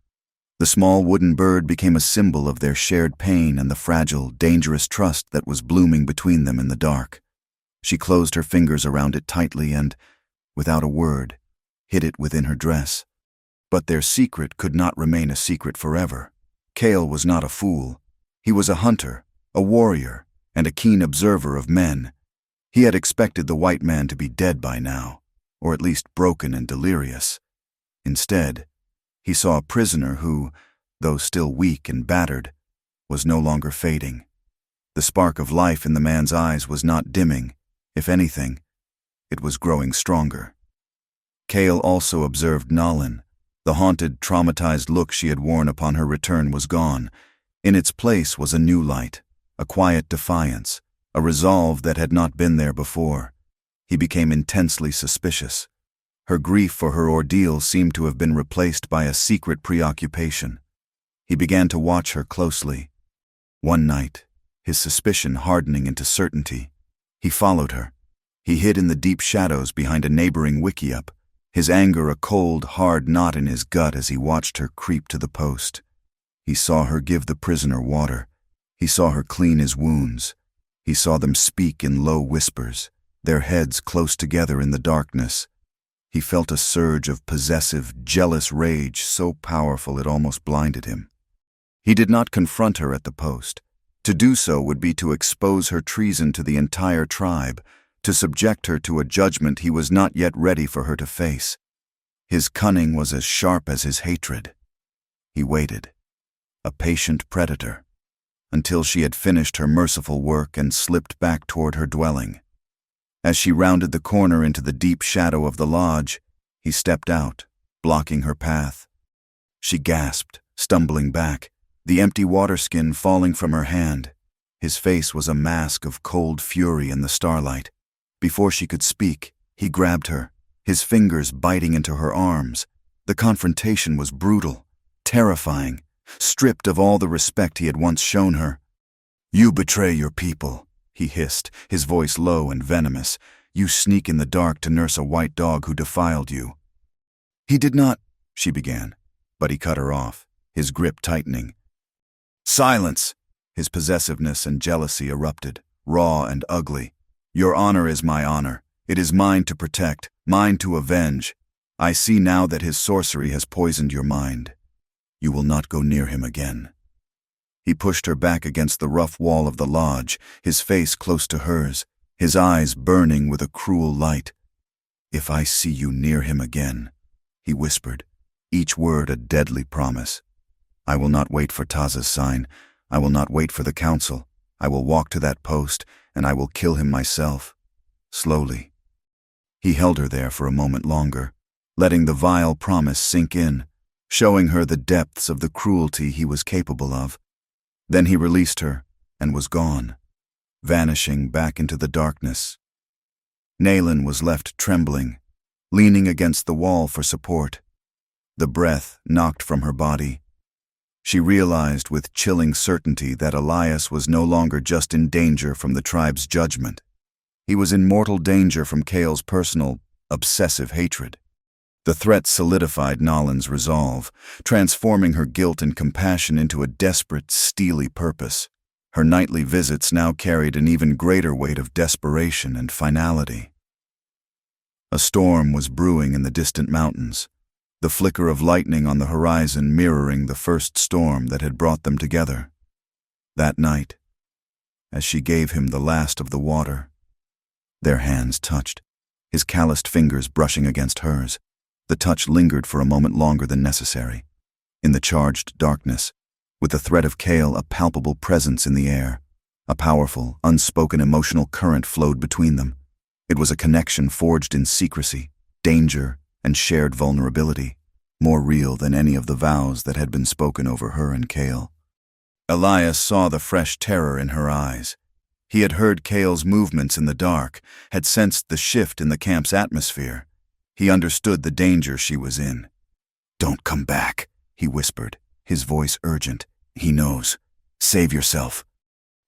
The small wooden bird became a symbol of their shared pain and the fragile, dangerous trust that was blooming between them in the dark. She closed her fingers around it tightly and, without a word, hid it within her dress. But their secret could not remain a secret forever. Cale was not a fool. He was a hunter, a warrior, and a keen observer of men. He had expected the white man to be dead by now, or at least broken and delirious. Instead, he saw a prisoner who, though still weak and battered, was no longer fading. The spark of life in the man's eyes was not dimming. If anything, it was growing stronger. Cale also observed Nalin. The haunted, traumatized look she had worn upon her return was gone. In its place was a new light, a quiet defiance, a resolve that had not been there before. He became intensely suspicious. Her grief for her ordeal seemed to have been replaced by a secret preoccupation. He began to watch her closely. One night, his suspicion hardening into certainty, he followed her. He hid in the deep shadows behind a neighboring wickiup, his anger a cold, hard knot in his gut as he watched her creep to the post. He saw her give the prisoner water. He saw her clean his wounds. He saw them speak in low whispers, their heads close together in the darkness. He felt a surge of possessive, jealous rage so powerful it almost blinded him. He did not confront her at the post. To do so would be to expose her treason to the entire tribe, to subject her to a judgment he was not yet ready for her to face. His cunning was as sharp as his hatred. He waited, a patient predator, until she had finished her merciful work and slipped back toward her dwelling. As she rounded the corner into the deep shadow of the lodge, he stepped out, blocking her path. She gasped, stumbling back, the empty water skin falling from her hand. His face was a mask of cold fury in the starlight. Before she could speak, he grabbed her, his fingers biting into her arms. The confrontation was brutal, terrifying, stripped of all the respect he had once shown her. "You betray your people," he hissed, his voice low and venomous. "You sneak in the dark to nurse a white dog who defiled you." "He did not," she began, but he cut her off, his grip tightening. "Silence!" His possessiveness and jealousy erupted, raw and ugly. "Your honor is my honor. It is mine to protect, mine to avenge. I see now that his sorcery has poisoned your mind. You will not go near him again." He pushed her back against the rough wall of the lodge, his face close to hers, his eyes burning with a cruel light. "If I see you near him again," he whispered, each word a deadly promise. "I will not wait for Taza's sign. I will not wait for the council. I will walk to that post, and I will kill him myself." Slowly. He held her there for a moment longer, letting the vile promise sink in, showing her the depths of the cruelty he was capable of. Then he released her and was gone, vanishing back into the darkness. Nayland was left trembling, leaning against the wall for support. The breath knocked from her body. She realized with chilling certainty that Elias was no longer just in danger from the tribe's judgment. He was in mortal danger from Cale's personal, obsessive hatred. The threat solidified Nolan's resolve, transforming her guilt and compassion into a desperate, steely purpose. Her nightly visits now carried an even greater weight of desperation and finality. A storm was brewing in the distant mountains, the flicker of lightning on the horizon mirroring the first storm that had brought them together. That night, as she gave him the last of the water, their hands touched, his calloused fingers brushing against hers. The touch lingered for a moment longer than necessary. In the charged darkness, with the threat of Cale a palpable presence in the air, a powerful, unspoken emotional current flowed between them. It was a connection forged in secrecy, danger, and shared vulnerability, more real than any of the vows that had been spoken over her and Cale. Elias saw the fresh terror in her eyes. He had heard Cale's movements in the dark, had sensed the shift in the camp's atmosphere. He understood the danger she was in. "Don't come back," he whispered, his voice urgent. "He knows. Save yourself."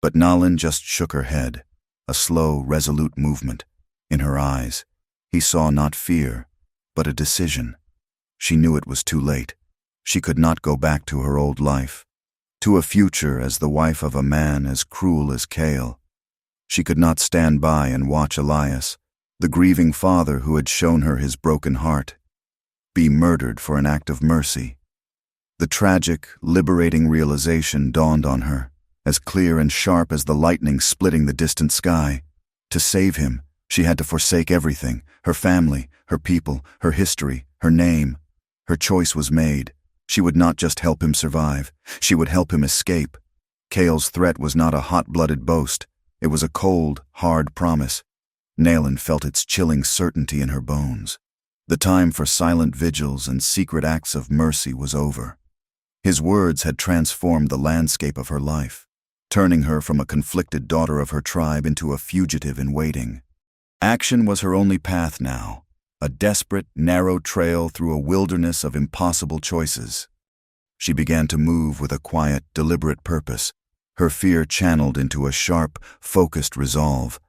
But Nolan just shook her head, a slow, resolute movement. In her eyes, he saw not fear, but a decision. She knew it was too late. She could not go back to her old life, to a future as the wife of a man as cruel as Cale. She could not stand by and watch Elias, the grieving father who had shown her his broken heart, be murdered for an act of mercy. The tragic, liberating realization dawned on her, as clear and sharp as the lightning splitting the distant sky. To save him, she had to forsake everything, her family, her people, her history, her name. Her choice was made. She would not just help him survive, she would help him escape. Cale's threat was not a hot-blooded boast. It was a cold, hard promise. Nayland felt its chilling certainty in her bones. The time for silent vigils and secret acts of mercy was over. His words had transformed the landscape of her life, turning her from a conflicted daughter of her tribe into a fugitive in waiting. Action was her only path now, a desperate, narrow trail through a wilderness of impossible choices. She began to move with a quiet, deliberate purpose, her fear channeled into a sharp, focused resolve.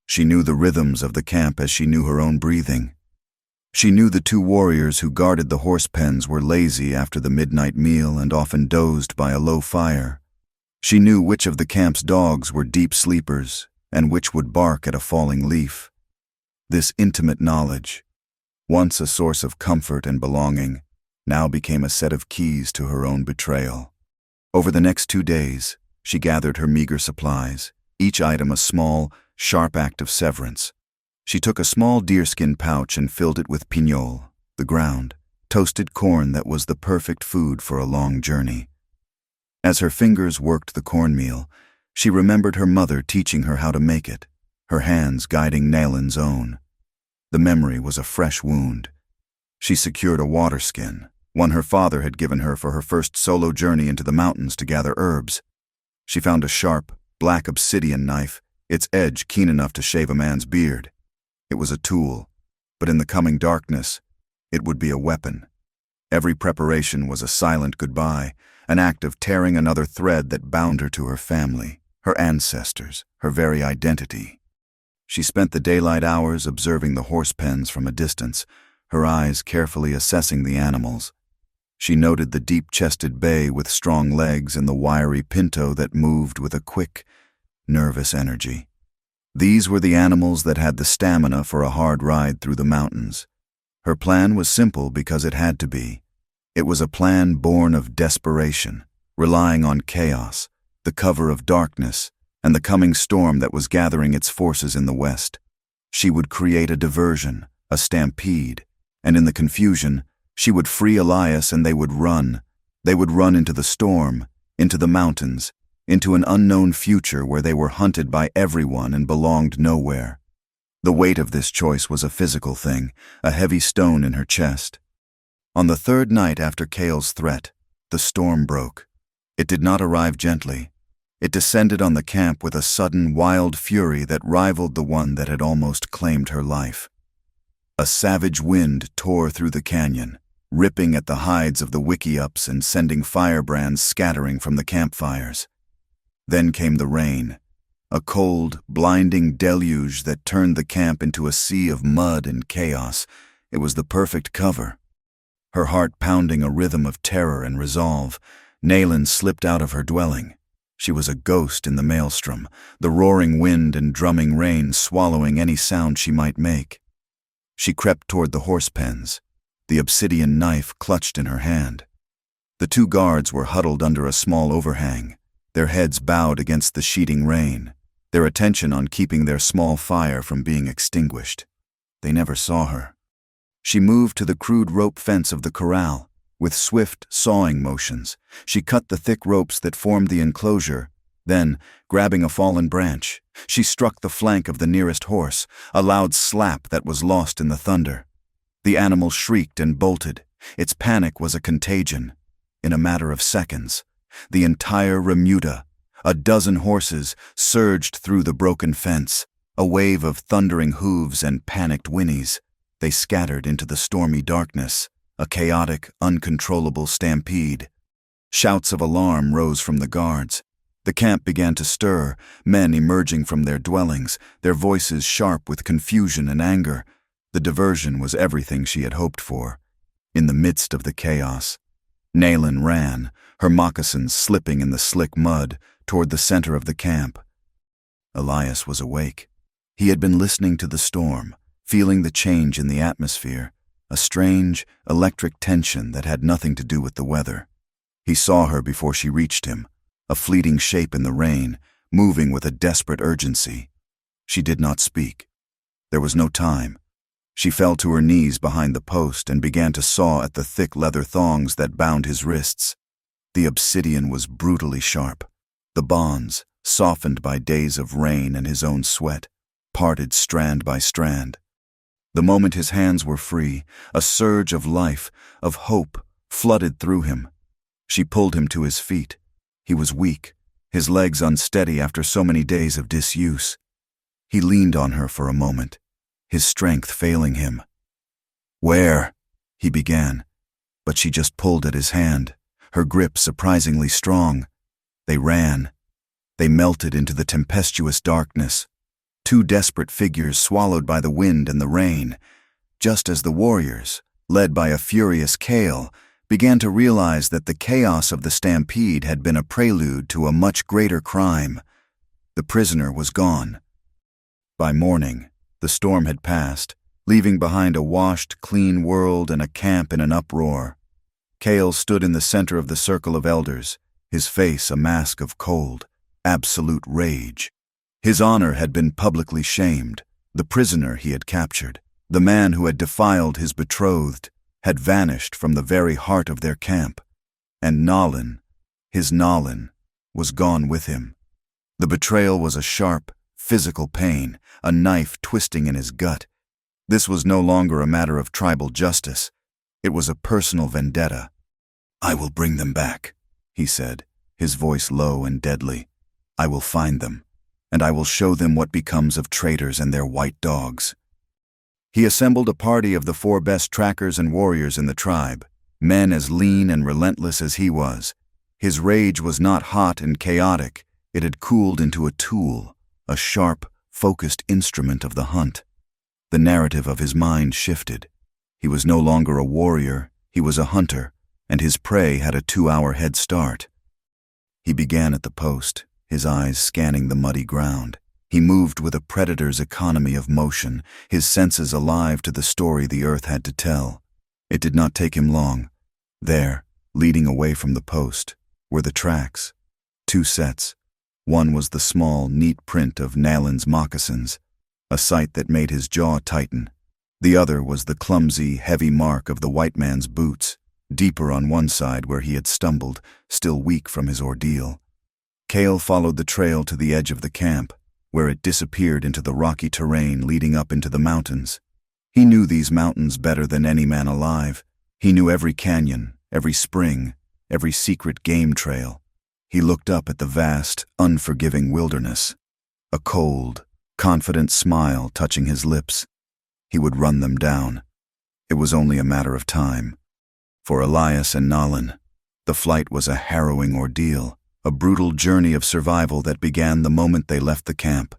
She knew the rhythms of the camp as she knew her own breathing. She knew the two warriors who guarded the horse pens were lazy after the midnight meal and often dozed by a low fire. She knew which of the camp's dogs were deep sleepers and which would bark at a falling leaf. This intimate knowledge, once a source of comfort and belonging, now became a set of keys to her own betrayal. Over the next 2 days, she gathered her meager supplies, each item a small, sharp act of severance. She took a small deerskin pouch and filled it with pignol, the ground, toasted corn that was the perfect food for a long journey. As her fingers worked the cornmeal, she remembered her mother teaching her how to make it, her hands guiding Nayland's own. The memory was a fresh wound. She secured a water skin, one her father had given her for her first solo journey into the mountains to gather herbs. She found a sharp, black obsidian knife, its edge keen enough to shave a man's beard. It was a tool, but in the coming darkness, it would be a weapon. Every preparation was a silent goodbye, an act of tearing another thread that bound her to her family, her ancestors, her very identity. She spent the daylight hours observing the horse pens from a distance, her eyes carefully assessing the animals. She noted the deep-chested bay with strong legs and the wiry pinto that moved with a quick, nervous energy. These were the animals that had the stamina for a hard ride through the mountains. Her plan was simple because it had to be. It was a plan born of desperation, relying on chaos, the cover of darkness, and the coming storm that was gathering its forces in the west. She would create a diversion, a stampede, and in the confusion, she would free Elias and they would run. They would run into the storm, into the mountains, into an unknown future where they were hunted by everyone and belonged nowhere. The weight of this choice was a physical thing, a heavy stone in her chest. On the third night after Cale's threat, the storm broke. It did not arrive gently. It descended on the camp with a sudden, wild fury that rivaled the one that had almost claimed her life. A savage wind tore through the canyon, ripping at the hides of the wickiups and sending firebrands scattering from the campfires. Then came the rain, a cold, blinding deluge that turned the camp into a sea of mud and chaos. It was the perfect cover. Her heart pounding a rhythm of terror and resolve, Naylin slipped out of her dwelling. She was a ghost in the maelstrom, the roaring wind and drumming rain swallowing any sound she might make. She crept toward the horse pens, the obsidian knife clutched in her hand. The two guards were huddled under a small overhang, their heads bowed against the sheeting rain, their attention on keeping their small fire from being extinguished. They never saw her. She moved to the crude rope fence of the corral. With swift, sawing motions, she cut the thick ropes that formed the enclosure. Then, grabbing a fallen branch, she struck the flank of the nearest horse, a loud slap that was lost in the thunder. The animal shrieked and bolted. Its panic was a contagion. In a matter of seconds, the entire remuda, a dozen horses, surged through the broken fence, a wave of thundering hooves and panicked whinnies. They scattered into the stormy darkness, a chaotic, uncontrollable stampede. Shouts of alarm rose from the guards. The camp began to stir, men emerging from their dwellings, their voices sharp with confusion and anger. The diversion was everything she had hoped for. In the midst of the chaos, Naylin ran, her moccasins slipping in the slick mud, toward the center of the camp. Elias was awake. He had been listening to the storm, feeling the change in the atmosphere, a strange, electric tension that had nothing to do with the weather. He saw her before she reached him, a fleeting shape in the rain, moving with a desperate urgency. She did not speak. There was no time. She fell to her knees behind the post and began to saw at the thick leather thongs that bound his wrists. The obsidian was brutally sharp. The bonds, softened by days of rain and his own sweat, parted strand by strand. The moment his hands were free, a surge of life, of hope, flooded through him. She pulled him to his feet. He was weak, his legs unsteady after so many days of disuse. He leaned on her for a moment, his strength failing him. "Where?" he began, but she just pulled at his hand, her grip surprisingly strong. They ran. They melted into the tempestuous darkness. Two desperate figures swallowed by the wind and the rain, just as the warriors, led by a furious Cale, began to realize that the chaos of the stampede had been a prelude to a much greater crime. The prisoner was gone. By morning, the storm had passed, leaving behind a washed, clean world and a camp in an uproar. Cale stood in the center of the circle of elders, his face a mask of cold, absolute rage. His honor had been publicly shamed. The prisoner he had captured, the man who had defiled his betrothed, had vanished from the very heart of their camp. And Nalin, his Nalin, was gone with him. The betrayal was a sharp, physical pain, a knife twisting in his gut. This was no longer a matter of tribal justice. It was a personal vendetta. "I will bring them back," he said, his voice low and deadly. "I will find them, and I will show them what becomes of traitors and their white dogs." He assembled a party of the 4 best trackers and warriors in the tribe, men as lean and relentless as he was. His rage was not hot and chaotic. It had cooled into a tool, a sharp, focused instrument of the hunt. The narrative of his mind shifted. He was no longer a warrior, he was a hunter, and his prey had a 2-hour head start. He began at the post, his eyes scanning the muddy ground. He moved with a predator's economy of motion, his senses alive to the story the earth had to tell. It did not take him long. There, leading away from the post, were the tracks. 2 sets. One was the small, neat print of Naylin's moccasins, a sight that made his jaw tighten. The other was the clumsy, heavy mark of the white man's boots, deeper on one side where he had stumbled, still weak from his ordeal. Cale followed the trail to the edge of the camp, where it disappeared into the rocky terrain leading up into the mountains. He knew these mountains better than any man alive. He knew every canyon, every spring, every secret game trail. He looked up at the vast, unforgiving wilderness, a cold, confident smile touching his lips. He would run them down. It was only a matter of time. For Elias and Nahlan, the flight was a harrowing ordeal, a brutal journey of survival that began the moment they left the camp.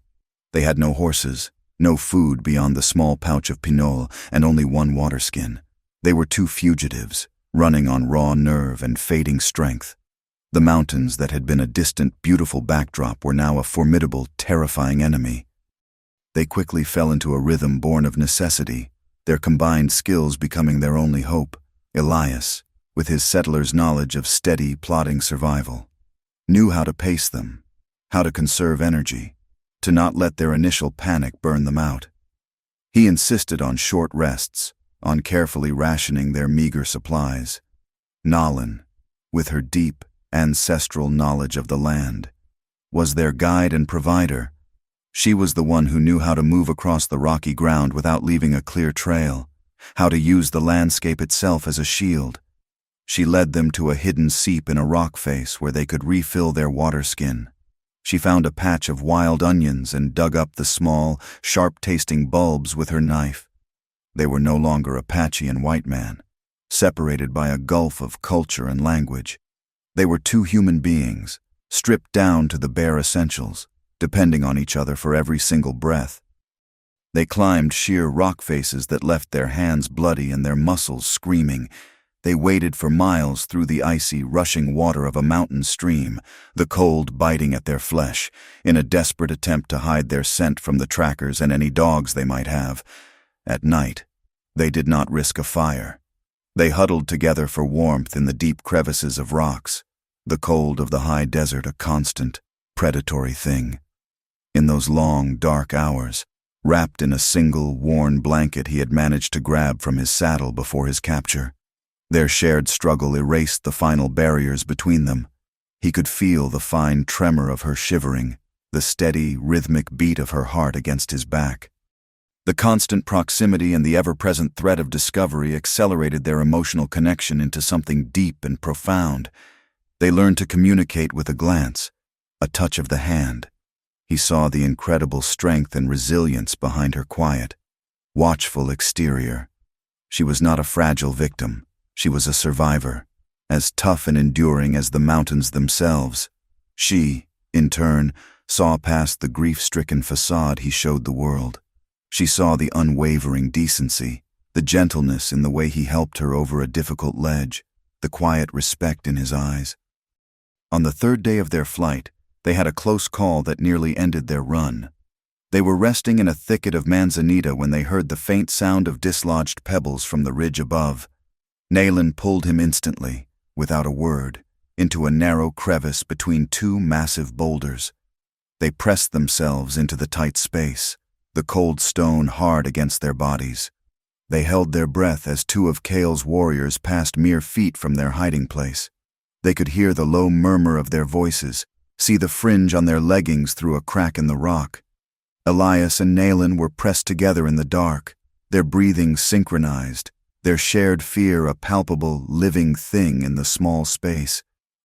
They had no horses, no food beyond the small pouch of pinole, and only one waterskin. They were two fugitives, running on raw nerve and fading strength. The mountains that had been a distant, beautiful backdrop were now a formidable, terrifying enemy. They quickly fell into a rhythm born of necessity, their combined skills becoming their only hope. Elias, with his settler's knowledge of steady, plodding survival, knew how to pace them, how to conserve energy, to not let their initial panic burn them out. He insisted on short rests, on carefully rationing their meager supplies. Nahlan, with her deep, ancestral knowledge of the land, was their guide and provider. She was the one who knew how to move across the rocky ground without leaving a clear trail, how to use the landscape itself as a shield. She led them to a hidden seep in a rock face where they could refill their waterskin. She found a patch of wild onions and dug up the small, sharp-tasting bulbs with her knife. They were no longer Apache and white man, separated by a gulf of culture and language. They were two human beings, stripped down to the bare essentials, depending on each other for every single breath. They climbed sheer rock faces that left their hands bloody and their muscles screaming. They waded for miles through the icy, rushing water of a mountain stream, the cold biting at their flesh, in a desperate attempt to hide their scent from the trackers and any dogs they might have. At night, they did not risk a fire. They huddled together for warmth in the deep crevices of rocks, the cold of the high desert a constant, predatory thing. In those long, dark hours, wrapped in a single, worn blanket he had managed to grab from his saddle before his capture, their shared struggle erased the final barriers between them. He could feel the fine tremor of her shivering, the steady, rhythmic beat of her heart against his back. The constant proximity and the ever-present threat of discovery accelerated their emotional connection into something deep and profound. They learned to communicate with a glance, a touch of the hand. He saw the incredible strength and resilience behind her quiet, watchful exterior. She was not a fragile victim. She was a survivor, as tough and enduring as the mountains themselves. She, in turn, saw past the grief-stricken facade he showed the world. She saw the unwavering decency, the gentleness in the way he helped her over a difficult ledge, the quiet respect in his eyes. On the third day of their flight, they had a close call that nearly ended their run. They were resting in a thicket of manzanita when they heard the faint sound of dislodged pebbles from the ridge above. Nahlan pulled him instantly, without a word, into a narrow crevice between two massive boulders. They pressed themselves into the tight space, the cold stone hard against their bodies. They held their breath as two of Kale's warriors passed mere feet from their hiding place. They could hear the low murmur of their voices, see the fringe on their leggings through a crack in the rock. Elias and Nahlan were pressed together in the dark, their breathing synchronized, their shared fear a palpable, living thing in the small space.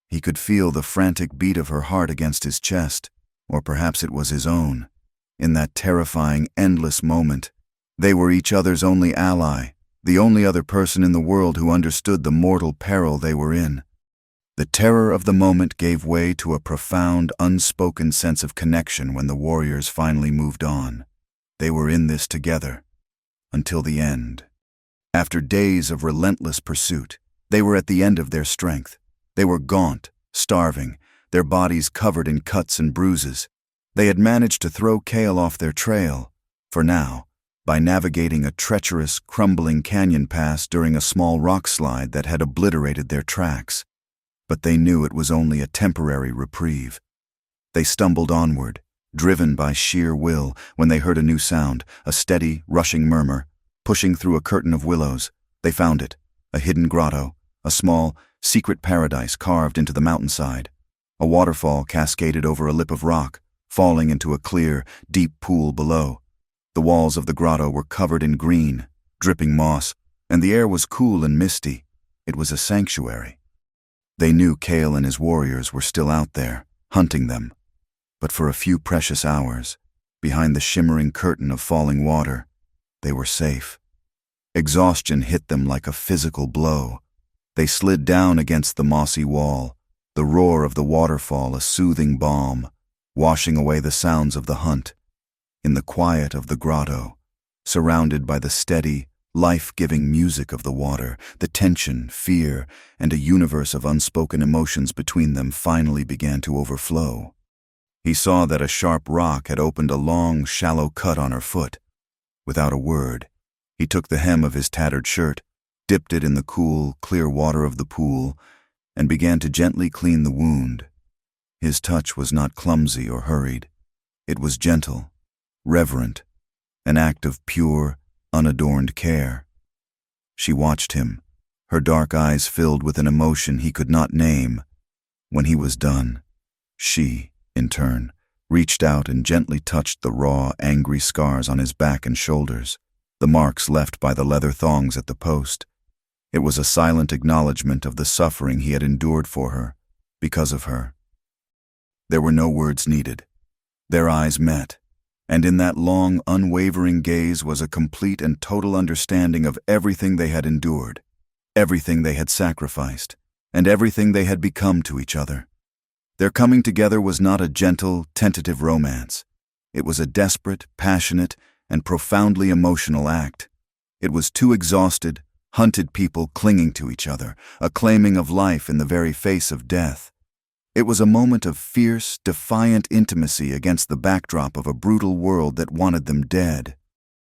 He could feel the frantic beat of her heart against his chest, or perhaps it was his own. In that terrifying, endless moment, they were each other's only ally, the only other person in the world who understood the mortal peril they were in. The terror of the moment gave way to a profound, unspoken sense of connection when the warriors finally moved on. They were in this together, until the end. After days of relentless pursuit, they were at the end of their strength. They were gaunt, starving, their bodies covered in cuts and bruises. They had managed to throw Kale off their trail, for now, by navigating a treacherous, crumbling canyon pass during a small rock slide that had obliterated their tracks. But they knew it was only a temporary reprieve. They stumbled onward, driven by sheer will, when they heard a new sound, a steady, rushing murmur. Pushing through a curtain of willows, they found it, a hidden grotto, a small, secret paradise carved into the mountainside. A waterfall cascaded over a lip of rock, falling into a clear, deep pool below. The walls of the grotto were covered in green, dripping moss, and the air was cool and misty. It was a sanctuary. They knew Kale and his warriors were still out there, hunting them. But for a few precious hours, behind the shimmering curtain of falling water, they were safe. Exhaustion hit them like a physical blow. They slid down against the mossy wall, the roar of the waterfall a soothing balm, washing away the sounds of the hunt. In the quiet of the grotto, surrounded by the steady, life-giving music of the water, the tension, fear, and a universe of unspoken emotions between them finally began to overflow. He saw that a sharp rock had opened a long, shallow cut on her foot. Without a word, he took the hem of his tattered shirt, dipped it in the cool, clear water of the pool, and began to gently clean the wound. His touch was not clumsy or hurried. It was gentle, reverent, an act of pure, unadorned care. She watched him, her dark eyes filled with an emotion he could not name. When he was done, she, in turn, reached out and gently touched the raw, angry scars on his back and shoulders, the marks left by the leather thongs at the post. It was a silent acknowledgement of the suffering he had endured for her, because of her. There were no words needed. Their eyes met, and in that long, unwavering gaze was a complete and total understanding of everything they had endured, everything they had sacrificed, and everything they had become to each other. Their coming together was not a gentle, tentative romance. It was a desperate, passionate, and profoundly emotional act. It was two exhausted, hunted people clinging to each other, a claiming of life in the very face of death. It was a moment of fierce, defiant intimacy against the backdrop of a brutal world that wanted them dead.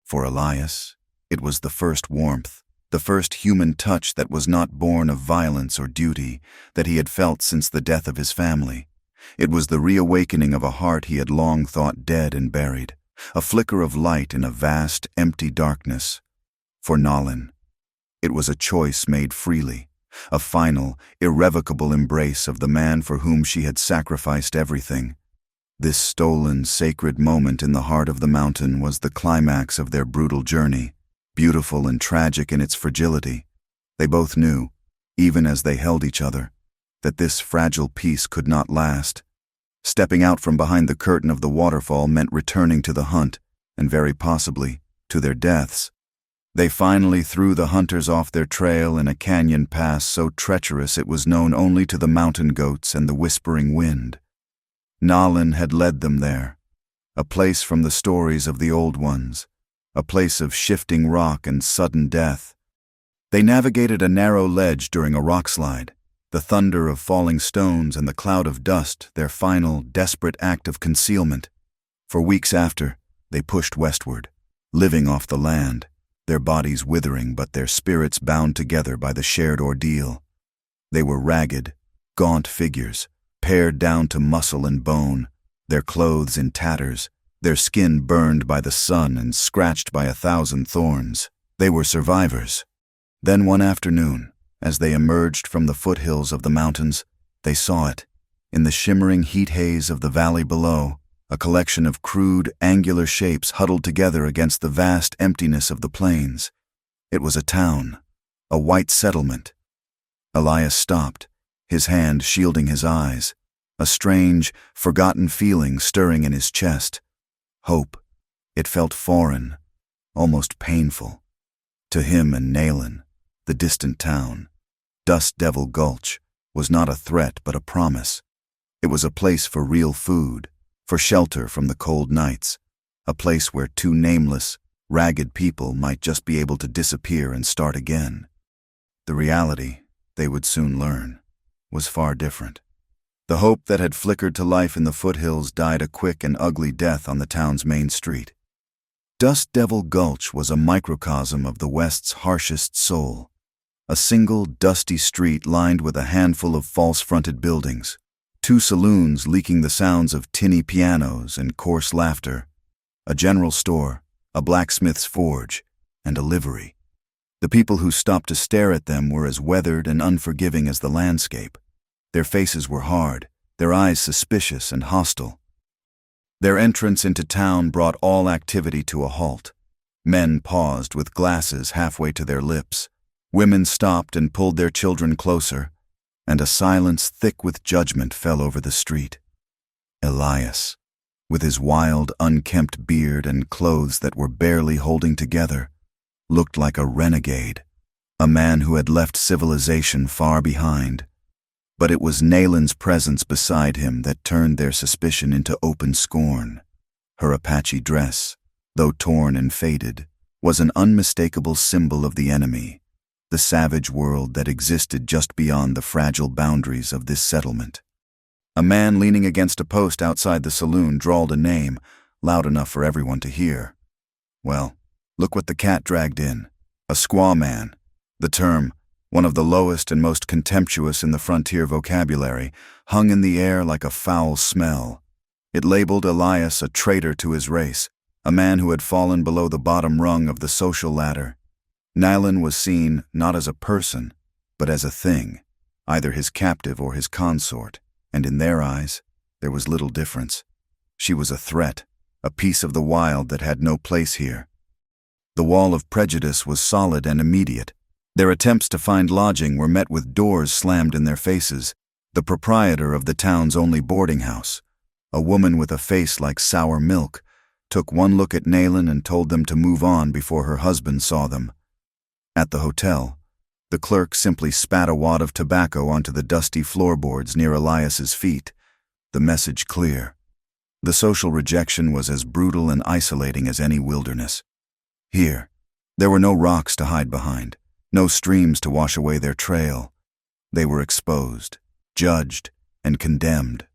For Elias, it was the first warmth, the first human touch that was not born of violence or duty, that he had felt since the death of his family. It was the reawakening of a heart he had long thought dead and buried, a flicker of light in a vast, empty darkness. For Nalin, it was a choice made freely, a final, irrevocable embrace of the man for whom she had sacrificed everything. This stolen, sacred moment in the heart of the mountain was the climax of their brutal journey, beautiful and tragic in its fragility. They both knew, even as they held each other, that this fragile peace could not last. Stepping out from behind the curtain of the waterfall meant returning to the hunt, and very possibly, to their deaths. They finally threw the hunters off their trail in a canyon pass so treacherous it was known only to the mountain goats and the whispering wind. Nalin had led them there, a place from the stories of the old ones, a place of shifting rock and sudden death. They navigated a narrow ledge during a rockslide, the thunder of falling stones and the cloud of dust their final, desperate act of concealment. For weeks after, they pushed westward, living off the land, their bodies withering but their spirits bound together by the shared ordeal. They were ragged, gaunt figures, pared down to muscle and bone, their clothes in tatters, their skin burned by the sun and scratched by 1,000 thorns. They were survivors. Then one afternoon, as they emerged from the foothills of the mountains, they saw it, in the shimmering heat haze of the valley below, a collection of crude, angular shapes huddled together against the vast emptiness of the plains. It was a town, a white settlement. Elias stopped, his hand shielding his eyes, a strange, forgotten feeling stirring in his chest. Hope. It felt foreign, almost painful. To him and Nalin, the distant town, Dust Devil Gulch, was not a threat but a promise. It was a place for real food, for shelter from the cold nights, a place where two nameless, ragged people might just be able to disappear and start again. The reality, they would soon learn, was far different. The hope that had flickered to life in the foothills died a quick and ugly death on the town's main street. Dust Devil Gulch was a microcosm of the West's harshest soul, a single, dusty street lined with a handful of false-fronted buildings, 2 saloons leaking the sounds of tinny pianos and coarse laughter, a general store, a blacksmith's forge, and a livery. The people who stopped to stare at them were as weathered and unforgiving as the landscape. Their faces were hard, their eyes suspicious and hostile. Their entrance into town brought all activity to a halt. Men paused with glasses halfway to their lips. Women stopped and pulled their children closer, and a silence thick with judgment fell over the street. Elias, with his wild, unkempt beard and clothes that were barely holding together, looked like a renegade, a man who had left civilization far behind. But it was Nayland's presence beside him that turned their suspicion into open scorn. Her Apache dress, though torn and faded, was an unmistakable symbol of the enemy, the savage world that existed just beyond the fragile boundaries of this settlement. A man leaning against a post outside the saloon drawled a name, loud enough for everyone to hear. Well, look what the cat dragged in. A squaw man. The term, one of the lowest and most contemptuous in the frontier vocabulary, hung in the air like a foul smell. It labeled Elias a traitor to his race, a man who had fallen below the bottom rung of the social ladder. Nayland was seen not as a person, but as a thing, either his captive or his consort, and in their eyes, there was little difference. She was a threat, a piece of the wild that had no place here. The wall of prejudice was solid and immediate. Their attempts to find lodging were met with doors slammed in their faces. The proprietor of the town's only boarding house, a woman with a face like sour milk, took one look at Nayland and told them to move on before her husband saw them. At the hotel, the clerk simply spat a wad of tobacco onto the dusty floorboards near Elias's feet, the message clear. The social rejection was as brutal and isolating as any wilderness. Here, there were no rocks to hide behind, no streams to wash away their trail. They were exposed, judged, and condemned.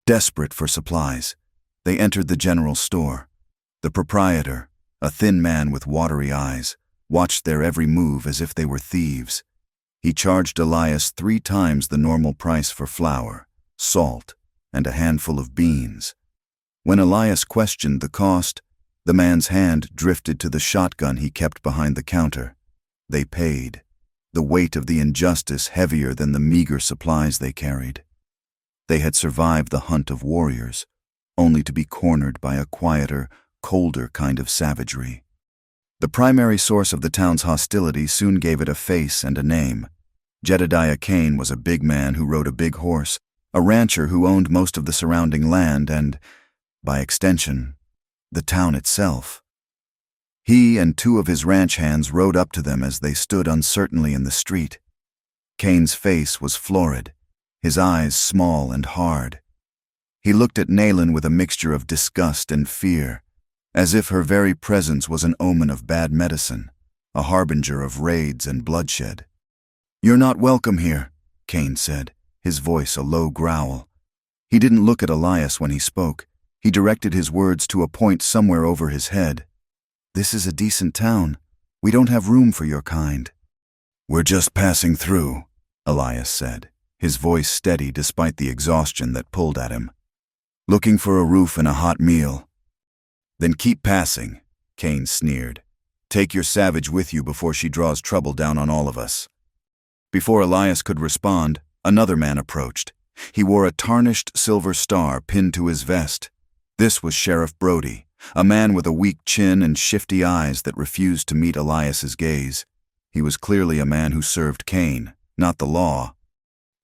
Desperate for supplies, they entered the general store. The proprietor, a thin man with watery eyes, watched their every move as if they were thieves. He charged Elias 3 times the normal price for flour, salt, and a handful of beans. When Elias questioned the cost, the man's hand drifted to the shotgun he kept behind the counter. They paid, the weight of the injustice heavier than the meager supplies they carried. They had survived the hunt of warriors, only to be cornered by a quieter, colder kind of savagery. The primary source of the town's hostility soon gave it a face and a name. Jedediah Kane was a big man who rode a big horse, a rancher who owned most of the surrounding land and, by extension, the town itself. He and 2 of his ranch hands rode up to them as they stood uncertainly in the street. Kane's face was florid, his eyes small and hard. He looked at Nayland with a mixture of disgust and fear, as if her very presence was an omen of bad medicine, a harbinger of raids and bloodshed. "You're not welcome here," Kane said, his voice a low growl. He didn't look at Elias when he spoke. He directed his words to a point somewhere over his head. "This is a decent town. We don't have room for your kind." "We're just passing through," Elias said, his voice steady despite the exhaustion that pulled at him. "Looking for a roof and a hot meal." "Then keep passing," Kane sneered. "Take your savage with you before she draws trouble down on all of us." Before Elias could respond, another man approached. He wore a tarnished silver star pinned to his vest. This was Sheriff Brody, a man with a weak chin and shifty eyes that refused to meet Elias's gaze. He was clearly a man who served Kane, not the law.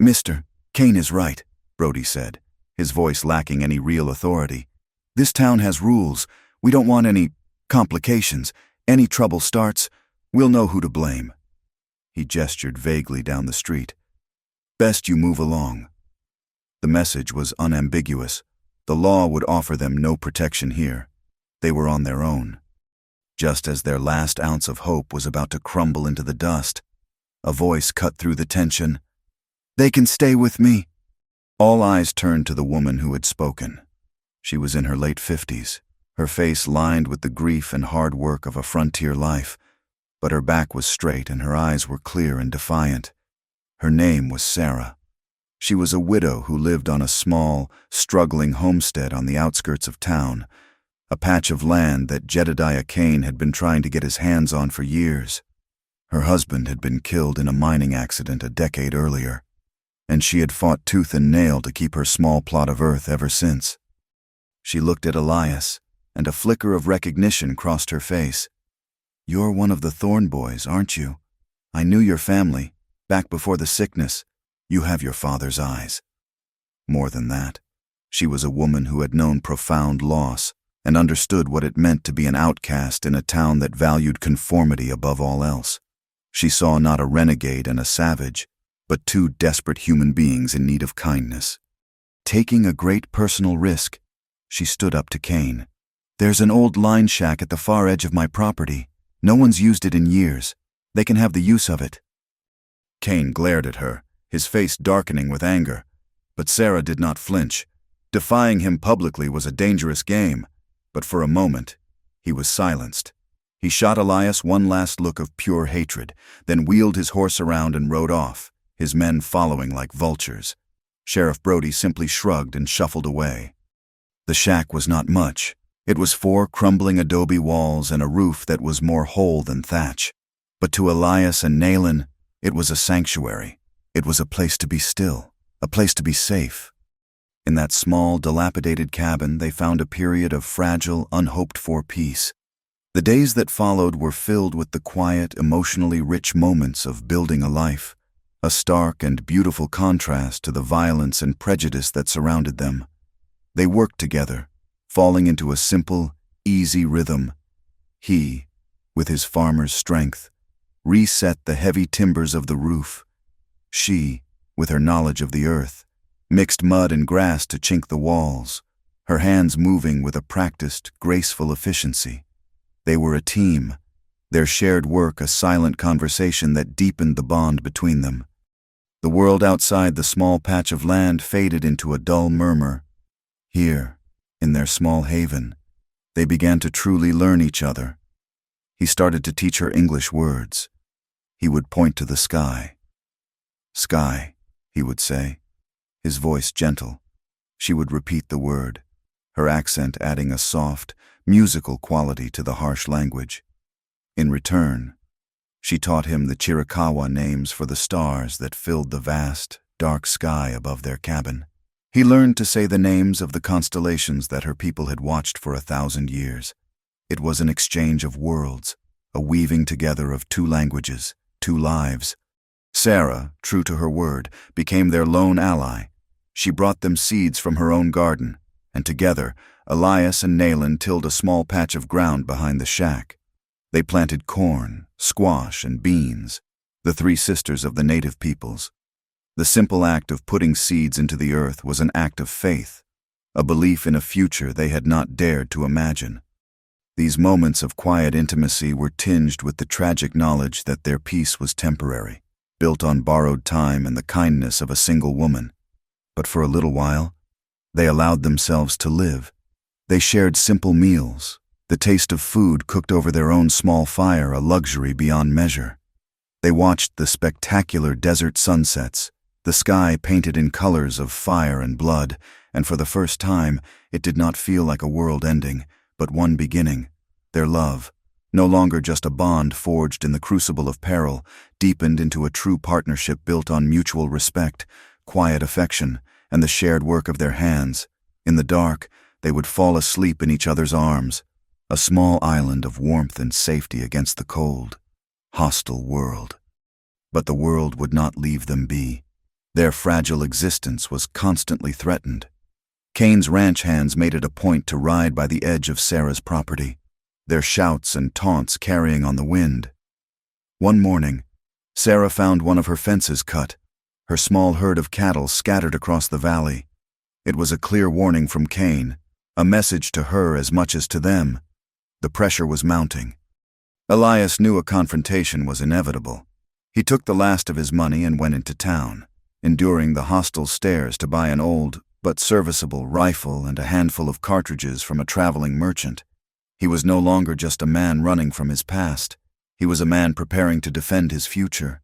"Mister, Kane is right," Brody said, his voice lacking any real authority. "This town has rules. We don't want any complications. Any trouble starts, we'll know who to blame." He gestured vaguely down the street. "Best you move along." The message was unambiguous. The law would offer them no protection here. They were on their own. Just as their last ounce of hope was about to crumble into the dust, a voice cut through the tension. "They can stay with me." All eyes turned to the woman who had spoken. She was in her late 50s, her face lined with the grief and hard work of a frontier life, but her back was straight and her eyes were clear and defiant. Her name was Sarah. She was a widow who lived on a small, struggling homestead on the outskirts of town, a patch of land that Jedediah Kane had been trying to get his hands on for years. Her husband had been killed in a mining accident a decade earlier, and she had fought tooth and nail to keep her small plot of earth ever since. She looked at Elias, and a flicker of recognition crossed her face. "You're one of the Thorn boys, aren't you? I knew your family, back before the sickness. You have your father's eyes. More than that, she was a woman who had known profound loss and understood what it meant to be an outcast in a town that valued conformity above all else. She saw not a renegade and a savage, but two desperate human beings in need of kindness. Taking a great personal risk, she stood up to Cain. There's an old line shack at the far edge of my property. No one's used it in years. They can have the use of it. Cain glared at her, his face darkening with anger. But Sarah did not flinch. Defying him publicly was a dangerous game, but for a moment, he was silenced. He shot Elias one last look of pure hatred, then wheeled his horse around and rode off, his men following like vultures. Sheriff Brody simply shrugged and shuffled away. The shack was not much. It was 4 crumbling adobe walls and a roof that was more hole than thatch. But to Elias and Nayland, it was a sanctuary. It was a place to be still, a place to be safe. In that small, dilapidated cabin, they found a period of fragile, unhoped-for peace. The days that followed were filled with the quiet, emotionally rich moments of building a life, a stark and beautiful contrast to the violence and prejudice that surrounded them. They worked together, falling into a simple, easy rhythm. He, with his farmer's strength, reset the heavy timbers of the roof. She, with her knowledge of the earth, mixed mud and grass to chink the walls, her hands moving with a practiced, graceful efficiency. They were a team, their shared work a silent conversation that deepened the bond between them. The world outside the small patch of land faded into a dull murmur. Here, in their small haven, they began to truly learn each other. He started to teach her English words. He would point to the sky. "Sky," he would say, his voice gentle. She would repeat the word, her accent adding a soft, musical quality to the harsh language. In return, she taught him the Chiricahua names for the stars that filled the vast, dark sky above their cabin. He learned to say the names of the constellations that her people had watched for 1,000 years. It was an exchange of worlds, a weaving together of 2 languages, 2 lives. Sarah, true to her word, became their lone ally. She brought them seeds from her own garden, and together, Elias and Nayland tilled a small patch of ground behind the shack. They planted corn, squash, and beans, the 3 sisters of the native peoples. The simple act of putting seeds into the earth was an act of faith, a belief in a future they had not dared to imagine. These moments of quiet intimacy were tinged with the tragic knowledge that their peace was temporary, built on borrowed time and the kindness of a single woman. But for a little while, they allowed themselves to live. They shared simple meals, the taste of food cooked over their own small fire a luxury beyond measure. They watched the spectacular desert sunsets, the sky painted in colors of fire and blood, and for the first time, it did not feel like a world ending, but one beginning. Their love, no longer just a bond forged in the crucible of peril, deepened into a true partnership built on mutual respect, quiet affection, and the shared work of their hands. In the dark, they would fall asleep in each other's arms, a small island of warmth and safety against the cold, hostile world. But the world would not leave them be. Their fragile existence was constantly threatened. Cain's ranch hands made it a point to ride by the edge of Sarah's property, their shouts and taunts carrying on the wind. One morning, Sarah found one of her fences cut, her small herd of cattle scattered across the valley. It was a clear warning from Cain, a message to her as much as to them. The pressure was mounting. Elias knew a confrontation was inevitable. He took the last of his money and went into town, enduring the hostile stares to buy an old but serviceable rifle and a handful of cartridges from a traveling merchant. He was no longer just a man running from his past. He was a man preparing to defend his future.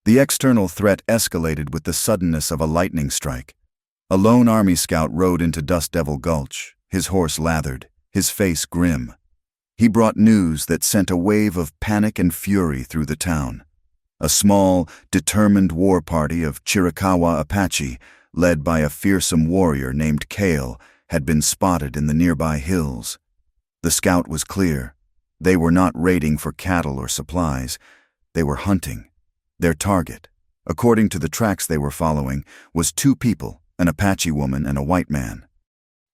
The external threat escalated with the suddenness of a lightning strike. A lone army scout rode into Dust Devil Gulch, his horse lathered, his face grim. He brought news that sent a wave of panic and fury through the town. A small, determined war party of Chiricahua Apache, led by a fearsome warrior named Cale, had been spotted in the nearby hills. The scout was clear. They were not raiding for cattle or supplies. They were hunting. Their target, according to the tracks they were following, was two people, an Apache woman and a white man.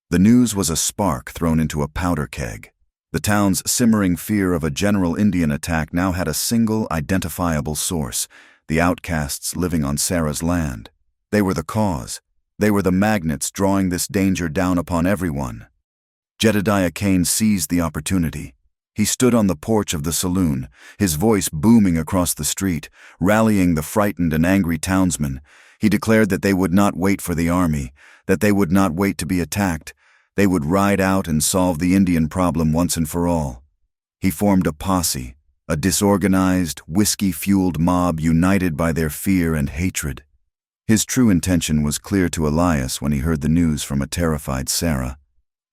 The news was a spark thrown into a powder keg. The town's simmering fear of a general Indian attack now had a single identifiable source: the outcasts living on Sarah's land. They were the cause. They were the magnets drawing this danger down upon everyone. Jedediah Kane seized the opportunity. He stood on the porch of the saloon, his voice booming across the street, rallying the frightened and angry townsmen. He declared that they would not wait for the army, that they would not wait to be attacked. They would ride out and solve the Indian problem once and for all. He formed a posse, a disorganized, whiskey-fueled mob united by their fear and hatred. His true intention was clear to Elias when he heard the news from a terrified Sarah.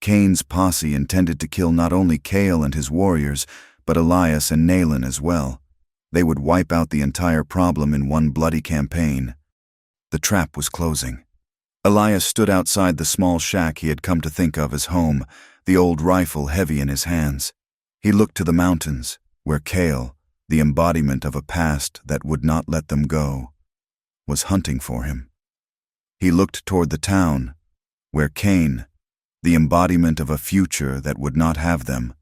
Kane's posse intended to kill not only Cale and his warriors, but Elias and Nayland as well. They would wipe out the entire problem in one bloody campaign. The trap was closing. Elias stood outside the small shack he had come to think of as home, the old rifle heavy in his hands. He looked to the mountains, where Cale, the embodiment of a past that would not let them go, was hunting for him. He looked toward the town, where Kane, the embodiment of a future that would not have them,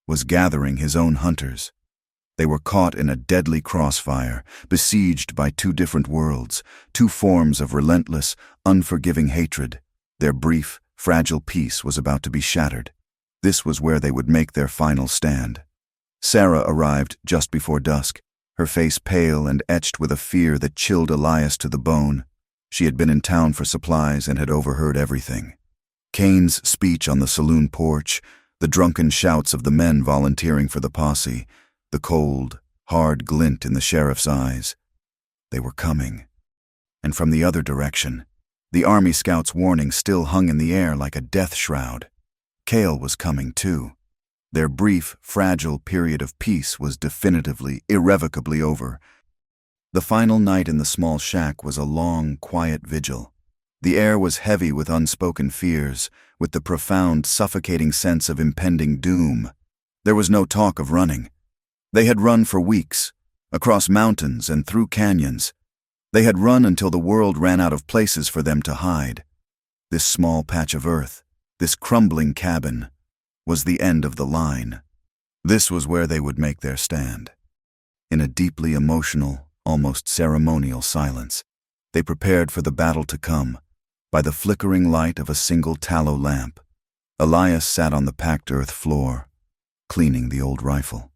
was gathering his own hunters. They were caught in a deadly crossfire, besieged by two different worlds, two forms of relentless, unforgiving hatred. Their brief, fragile peace was about to be shattered. This was where they would make their final stand. Sarah arrived just before dusk, her face pale and etched with a fear that chilled Elias to the bone. She had been in town for supplies and had overheard everything. Kane's speech on the saloon porch, the drunken shouts of the men volunteering for the posse, the cold, hard glint in the sheriff's eyes. They were coming. And from the other direction, the Army Scouts' warning still hung in the air like a death shroud. Cale was coming too. Their brief, fragile period of peace was definitively, irrevocably over. The final night in the small shack was a long, quiet vigil. The air was heavy with unspoken fears, with the profound, suffocating sense of impending doom. There was no talk of running. They had run for weeks, across mountains and through canyons. They had run until the world ran out of places for them to hide. This small patch of earth, this crumbling cabin, was the end of the line. This was where they would make their stand. In a deeply emotional, almost ceremonial silence, they prepared for the battle to come. By the flickering light of a single tallow lamp, Elias sat on the packed earth floor, cleaning the old rifle.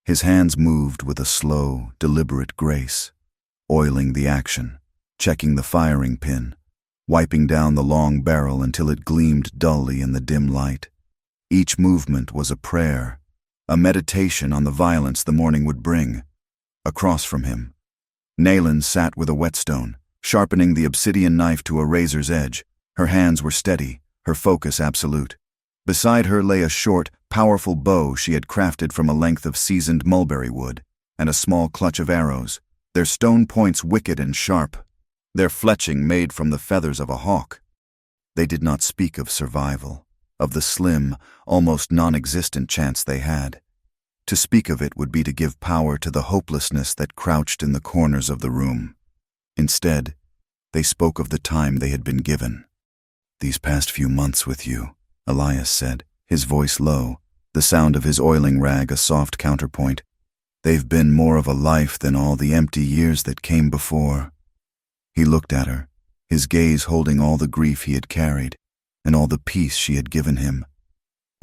His hands moved with a slow, deliberate grace, oiling the action, checking the firing pin, wiping down the long barrel until it gleamed dully in the dim light. Each movement was a prayer, a meditation on the violence the morning would bring. Across from him, Nayland sat with a whetstone, sharpening the obsidian knife to a razor's edge. Her hands were steady, her focus absolute. Beside her lay a short, powerful bow she had crafted from a length of seasoned mulberry wood, and a small clutch of arrows, their stone points wicked and sharp, their fletching made from the feathers of a hawk. They did not speak of survival, of the slim, almost non-existent chance they had. To speak of it would be to give power to the hopelessness that crouched in the corners of the room. Instead, they spoke of the time they had been given. "These past few months with you," Elias said, his voice low, the sound of his oiling rag a soft counterpoint. "They've been more of a life than all the empty years that came before." He looked at her, his gaze holding all the grief he had carried, and all the peace she had given him.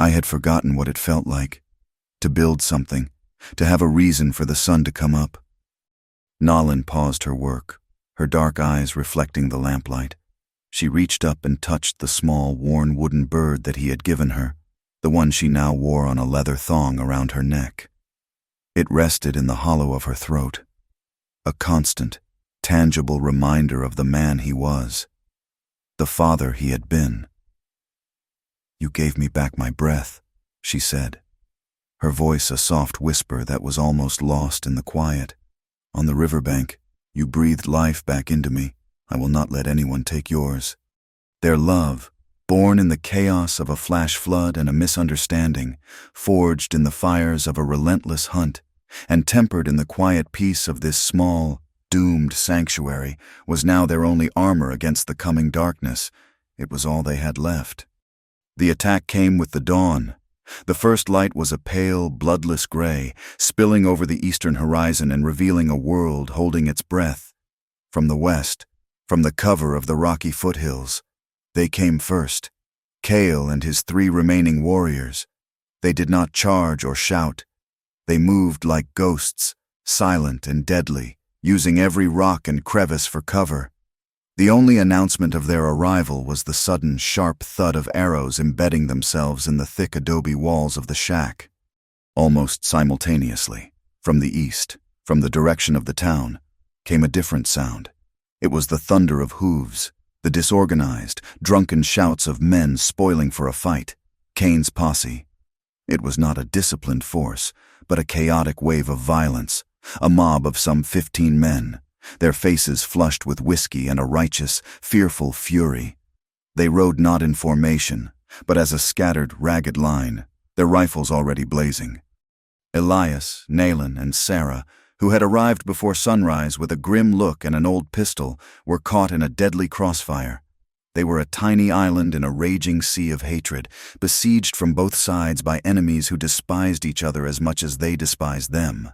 "I had forgotten what it felt like, to build something, to have a reason for the sun to come up." Nayland paused her work, her dark eyes reflecting the lamplight. She reached up and touched the small, worn wooden bird that he had given her, the one she now wore on a leather thong around her neck. It rested in the hollow of her throat, a constant, tangible reminder of the man he was, the father he had been. "You gave me back my breath," she said, her voice a soft whisper that was almost lost in the quiet. "On the riverbank, you breathed life back into me. I will not let anyone take yours." Their love, born in the chaos of a flash flood and a misunderstanding, forged in the fires of a relentless hunt, and tempered in the quiet peace of this small, doomed sanctuary, was now their only armor against the coming darkness. It was all they had left. The attack came with the dawn. The first light was a pale, bloodless gray, spilling over the eastern horizon and revealing a world holding its breath. From the west, from the cover of the rocky foothills, they came first, Kale and his 3 remaining warriors. They did not charge or shout. They moved like ghosts, silent and deadly, using every rock and crevice for cover. The only announcement of their arrival was the sudden, sharp thud of arrows embedding themselves in the thick adobe walls of the shack. Almost simultaneously, from the east, from the direction of the town, came a different sound. It was the thunder of hooves, the disorganized, drunken shouts of men spoiling for a fight. Kane's posse. It was not a disciplined force, but a chaotic wave of violence, a mob of some 15 men, their faces flushed with whiskey and a righteous, fearful fury. They rode not in formation, but as a scattered, ragged line, their rifles already blazing. Elias, Naylan, and Sarah, who had arrived before sunrise with a grim look and an old pistol, were caught in a deadly crossfire. They were a tiny island in a raging sea of hatred, besieged from both sides by enemies who despised each other as much as they despised them.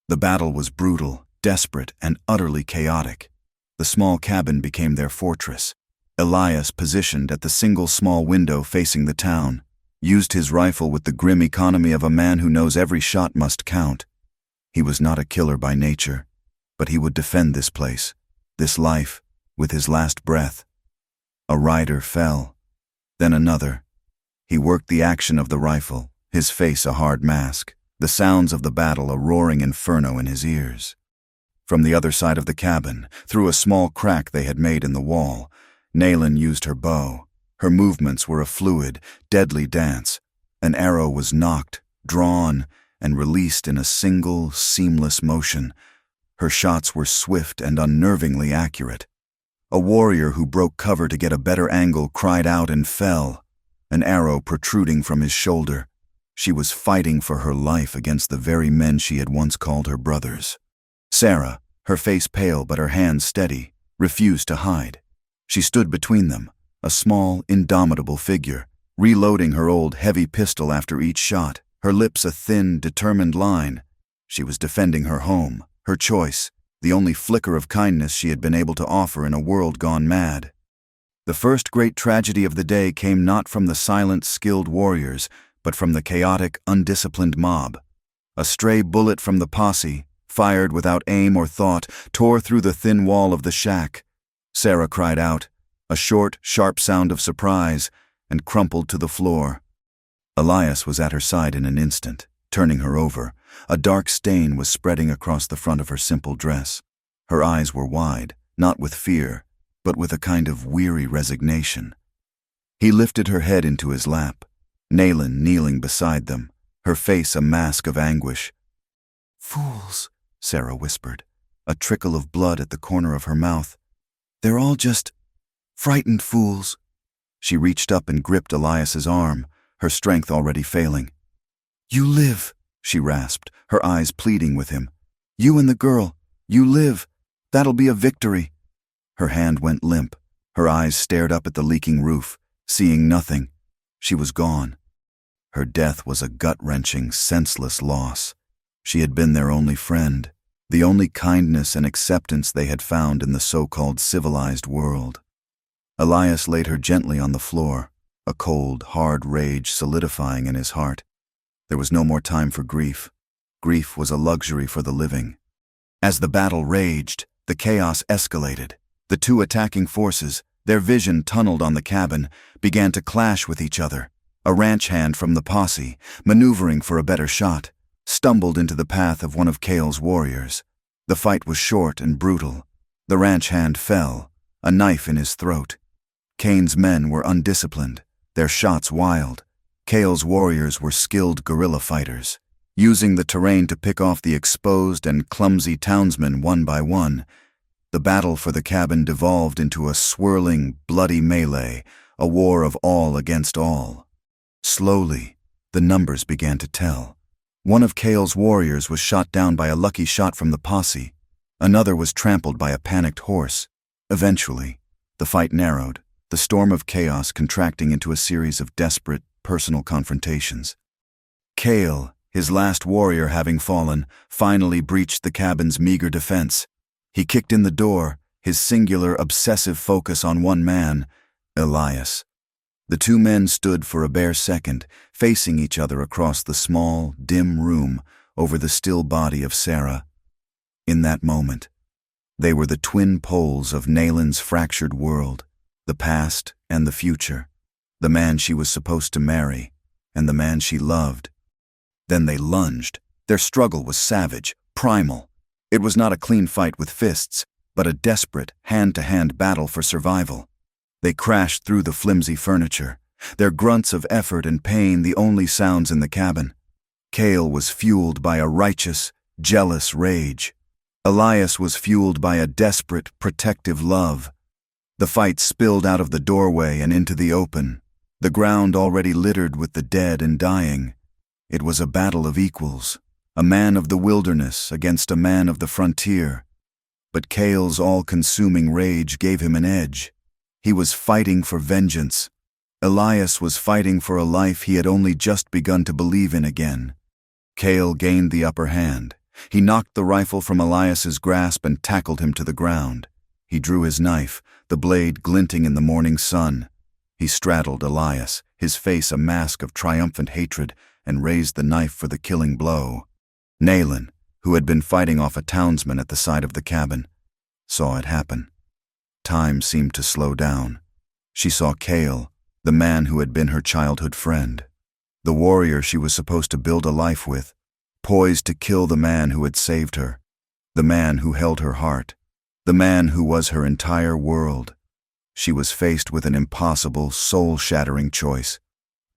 The battle was brutal, desperate, and utterly chaotic. The small cabin became their fortress. Elias, positioned at the single small window facing the town, used his rifle with the grim economy of a man who knows every shot must count. He was not a killer by nature, but he would defend this place, this life, with his last breath. A rider fell, then another. He worked the action of the rifle, his face a hard mask, the sounds of the battle a roaring inferno in his ears. From the other side of the cabin, through a small crack they had made in the wall, Naylan used her bow. Her movements were a fluid, deadly dance. An arrow was knocked, drawn, and released in a single, seamless motion. Her shots were swift and unnervingly accurate. A warrior who broke cover to get a better angle cried out and fell, an arrow protruding from his shoulder. She was fighting for her life against the very men she had once called her brothers. Sarah, her face pale but her hands steady, refused to hide. She stood between them, a small, indomitable figure, reloading her old heavy pistol after each shot, her lips a thin, determined line. She was defending her home, her choice, the only flicker of kindness she had been able to offer in a world gone mad. The first great tragedy of the day came not from the silent, skilled warriors, but from the chaotic, undisciplined mob. A stray bullet from the posse, fired without aim or thought, tore through the thin wall of the shack. Sarah cried out, a short, sharp sound of surprise, and crumpled to the floor. Elias was at her side in an instant, turning her over. A dark stain was spreading across the front of her simple dress. Her eyes were wide, not with fear, but with a kind of weary resignation. He lifted her head into his lap, Naylan kneeling beside them, her face a mask of anguish. "Fools," Sarah whispered, a trickle of blood at the corner of her mouth. "They're all just frightened fools." She reached up and gripped Elias's arm, her strength already failing. "You live," she rasped, her eyes pleading with him. "You and the girl, you live. That'll be a victory." Her hand went limp. Her eyes stared up at the leaking roof, seeing nothing. She was gone. Her death was a gut-wrenching, senseless loss. She had been their only friend, the only kindness and acceptance they had found in the so-called civilized world. Elias laid her gently on the floor, a cold, hard rage solidifying in his heart. There was no more time for grief. Grief was a luxury for the living. As the battle raged, the chaos escalated. The two attacking forces, their vision tunneled on the cabin, began to clash with each other. A ranch hand from the posse, maneuvering for a better shot, stumbled into the path of one of Kale's warriors. The fight was short and brutal. The ranch hand fell, a knife in his throat. Kane's men were undisciplined, their shots wild. Kale's warriors were skilled guerrilla fighters, using the terrain to pick off the exposed and clumsy townsmen one by one. The battle for the cabin devolved into a swirling, bloody melee, a war of all against all. Slowly, the numbers began to tell. One of Kale's warriors was shot down by a lucky shot from the posse. Another was trampled by a panicked horse. Eventually, the fight narrowed, the storm of chaos contracting into a series of desperate, personal confrontations. Cale, his last warrior having fallen, finally breached the cabin's meager defense. He kicked in the door, his singular, obsessive focus on one man, Elias. The two men stood for a bare second, facing each other across the small, dim room over the still body of Sarah. In that moment, they were the twin poles of Naelin's fractured world, the past and the future, the man she was supposed to marry, and the man she loved. Then they lunged. Their struggle was savage, primal. It was not a clean fight with fists, but a desperate, hand-to-hand battle for survival. They crashed through the flimsy furniture, their grunts of effort and pain the only sounds in the cabin. Cale was fueled by a righteous, jealous rage. Elias was fueled by a desperate, protective love. The fight spilled out of the doorway and into the open, the ground already littered with the dead and dying. It was a battle of equals, a man of the wilderness against a man of the frontier. But Cale's all-consuming rage gave him an edge. He was fighting for vengeance. Elias was fighting for a life he had only just begun to believe in again. Cale gained the upper hand. He knocked the rifle from Elias's grasp and tackled him to the ground. He drew his knife, the blade glinting in the morning sun. He straddled Elias, his face a mask of triumphant hatred, and raised the knife for the killing blow. Naelin, who had been fighting off a townsman at the side of the cabin, saw it happen. Time seemed to slow down. She saw Cale, the man who had been her childhood friend, the warrior she was supposed to build a life with, poised to kill the man who had saved her, the man who held her heart, the man who was her entire world. She was faced with an impossible, soul-shattering choice: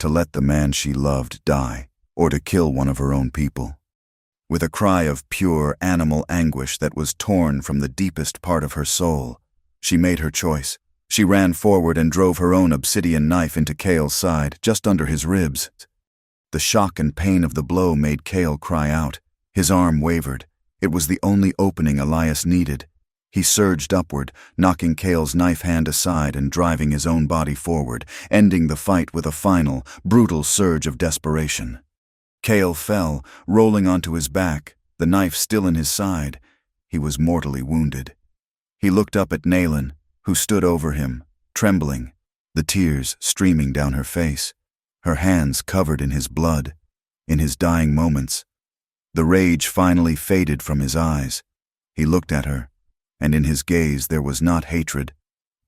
to let the man she loved die, or to kill one of her own people. With a cry of pure animal anguish that was torn from the deepest part of her soul, she made her choice. She ran forward and drove her own obsidian knife into Cale's side, just under his ribs. The shock and pain of the blow made Cale cry out. His arm wavered. It was the only opening Elias needed. He surged upward, knocking Cale's knife hand aside and driving his own body forward, ending the fight with a final, brutal surge of desperation. Cale fell, rolling onto his back, the knife still in his side. He was mortally wounded. He looked up at Naelin, who stood over him, trembling, the tears streaming down her face, her hands covered in his blood. In his dying moments, the rage finally faded from his eyes. He looked at her, and in his gaze there was not hatred,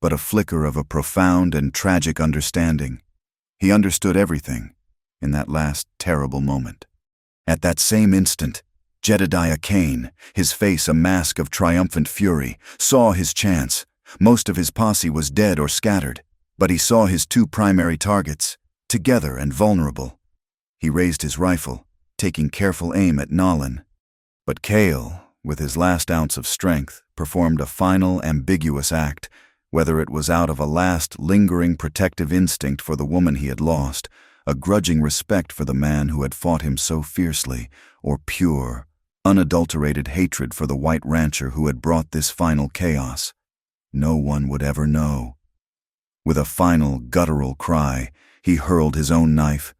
but a flicker of a profound and tragic understanding. He understood everything in that last terrible moment. At that same instant, Jedediah Cain, his face a mask of triumphant fury, saw his chance. Most of his posse was dead or scattered, but he saw his two primary targets, together and vulnerable. He raised his rifle, taking careful aim at Naelin. But Cale, with his last ounce of strength, performed a final, ambiguous act, whether it was out of a last, lingering protective instinct for the woman he had lost, a grudging respect for the man who had fought him so fiercely, or pure, unadulterated hatred for the white rancher who had brought this final chaos. No one would ever know. With a final, guttural cry, he hurled his own knife.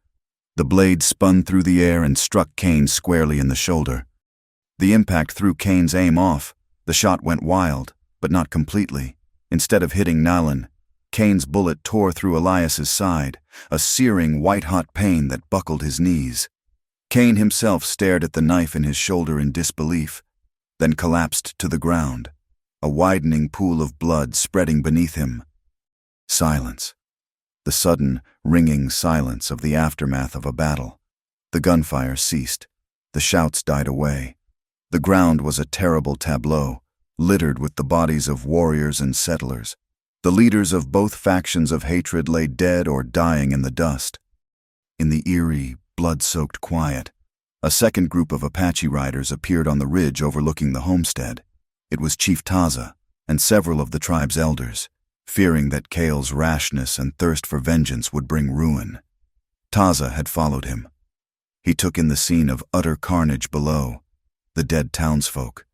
The blade spun through the air and struck Cain squarely in the shoulder. The impact threw Cain's aim off. The shot went wild, but not completely. Instead of hitting Naelin, Cain's bullet tore through Elias's side, a searing, white-hot pain that buckled his knees. Cain himself stared at the knife in his shoulder in disbelief, then collapsed to the ground, a widening pool of blood spreading beneath him. Silence. The sudden, ringing silence of the aftermath of a battle. The gunfire ceased. The shouts died away. The ground was a terrible tableau, littered with the bodies of warriors and settlers. The leaders of both factions of hatred lay dead or dying in the dust. In the eerie, blood-soaked quiet, a second group of Apache riders appeared on the ridge overlooking the homestead. It was Chief Taza and several of the tribe's elders, fearing that Cale's rashness and thirst for vengeance would bring ruin. Taza had followed him. He took in the scene of utter carnage below, the dead townsfolk,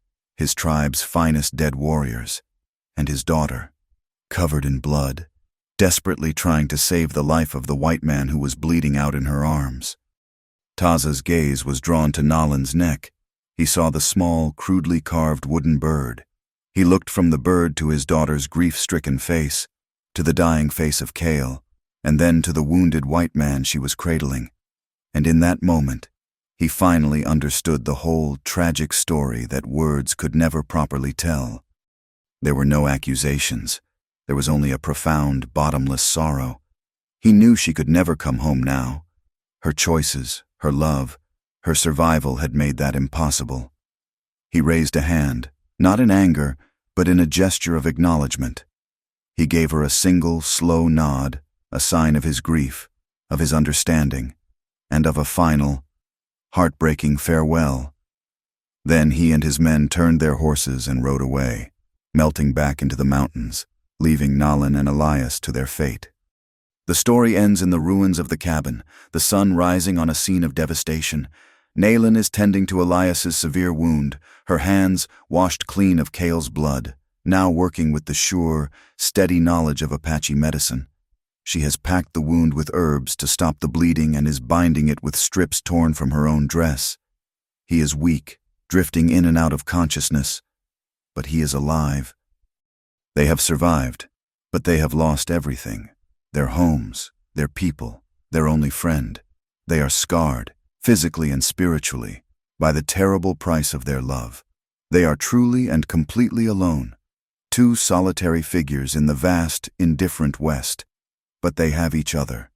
his tribe's finest dead warriors, and his daughter, covered in blood, desperately trying to save the life of the white man who was bleeding out in her arms. Taza's gaze was drawn to Nalan's neck. He saw the small, crudely carved wooden bird. He looked from the bird to his daughter's grief-stricken face, to the dying face of Kale, and then to the wounded white man she was cradling. And in that moment, he finally understood the whole tragic story that words could never properly tell. There were no accusations. There was only a profound, bottomless sorrow. He knew she could never come home now. Her choices, her love, her survival had made that impossible. He raised a hand, not in anger, but in a gesture of acknowledgement. He gave her a single, slow nod, a sign of his grief, of his understanding, and of a final, heartbreaking farewell. Then he and his men turned their horses and rode away, melting back into the mountains, leaving Nalan and Elias to their fate. The story ends in the ruins of the cabin, the sun rising on a scene of devastation. Nalan is tending to Elias's severe wound, her hands washed clean of Kale's blood, now working with the sure, steady knowledge of Apache medicine. She has packed the wound with herbs to stop the bleeding and is binding it with strips torn from her own dress. He is weak, drifting in and out of consciousness, but he is alive. They have survived, but they have lost everything. Their homes, their people, their only friend. They are scarred, physically and spiritually, by the terrible price of their love. They are truly and completely alone, two solitary figures in the vast, indifferent West. But they have each other.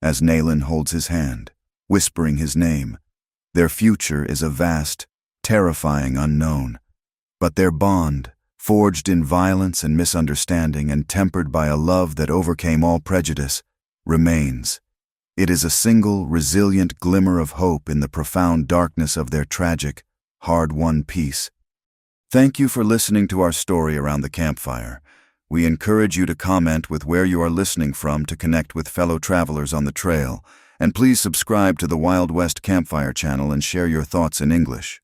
As Nalan holds his hand, whispering his name, their future is a vast, terrifying unknown. But their bond, forged in violence and misunderstanding and tempered by a love that overcame all prejudice, remains. It is a single, resilient glimmer of hope in the profound darkness of their tragic, hard-won peace. Thank you for listening to our story around the campfire. We encourage you to comment with where you are listening from to connect with fellow travelers on the trail, and please subscribe to the Wild West Campfire channel and share your thoughts in English.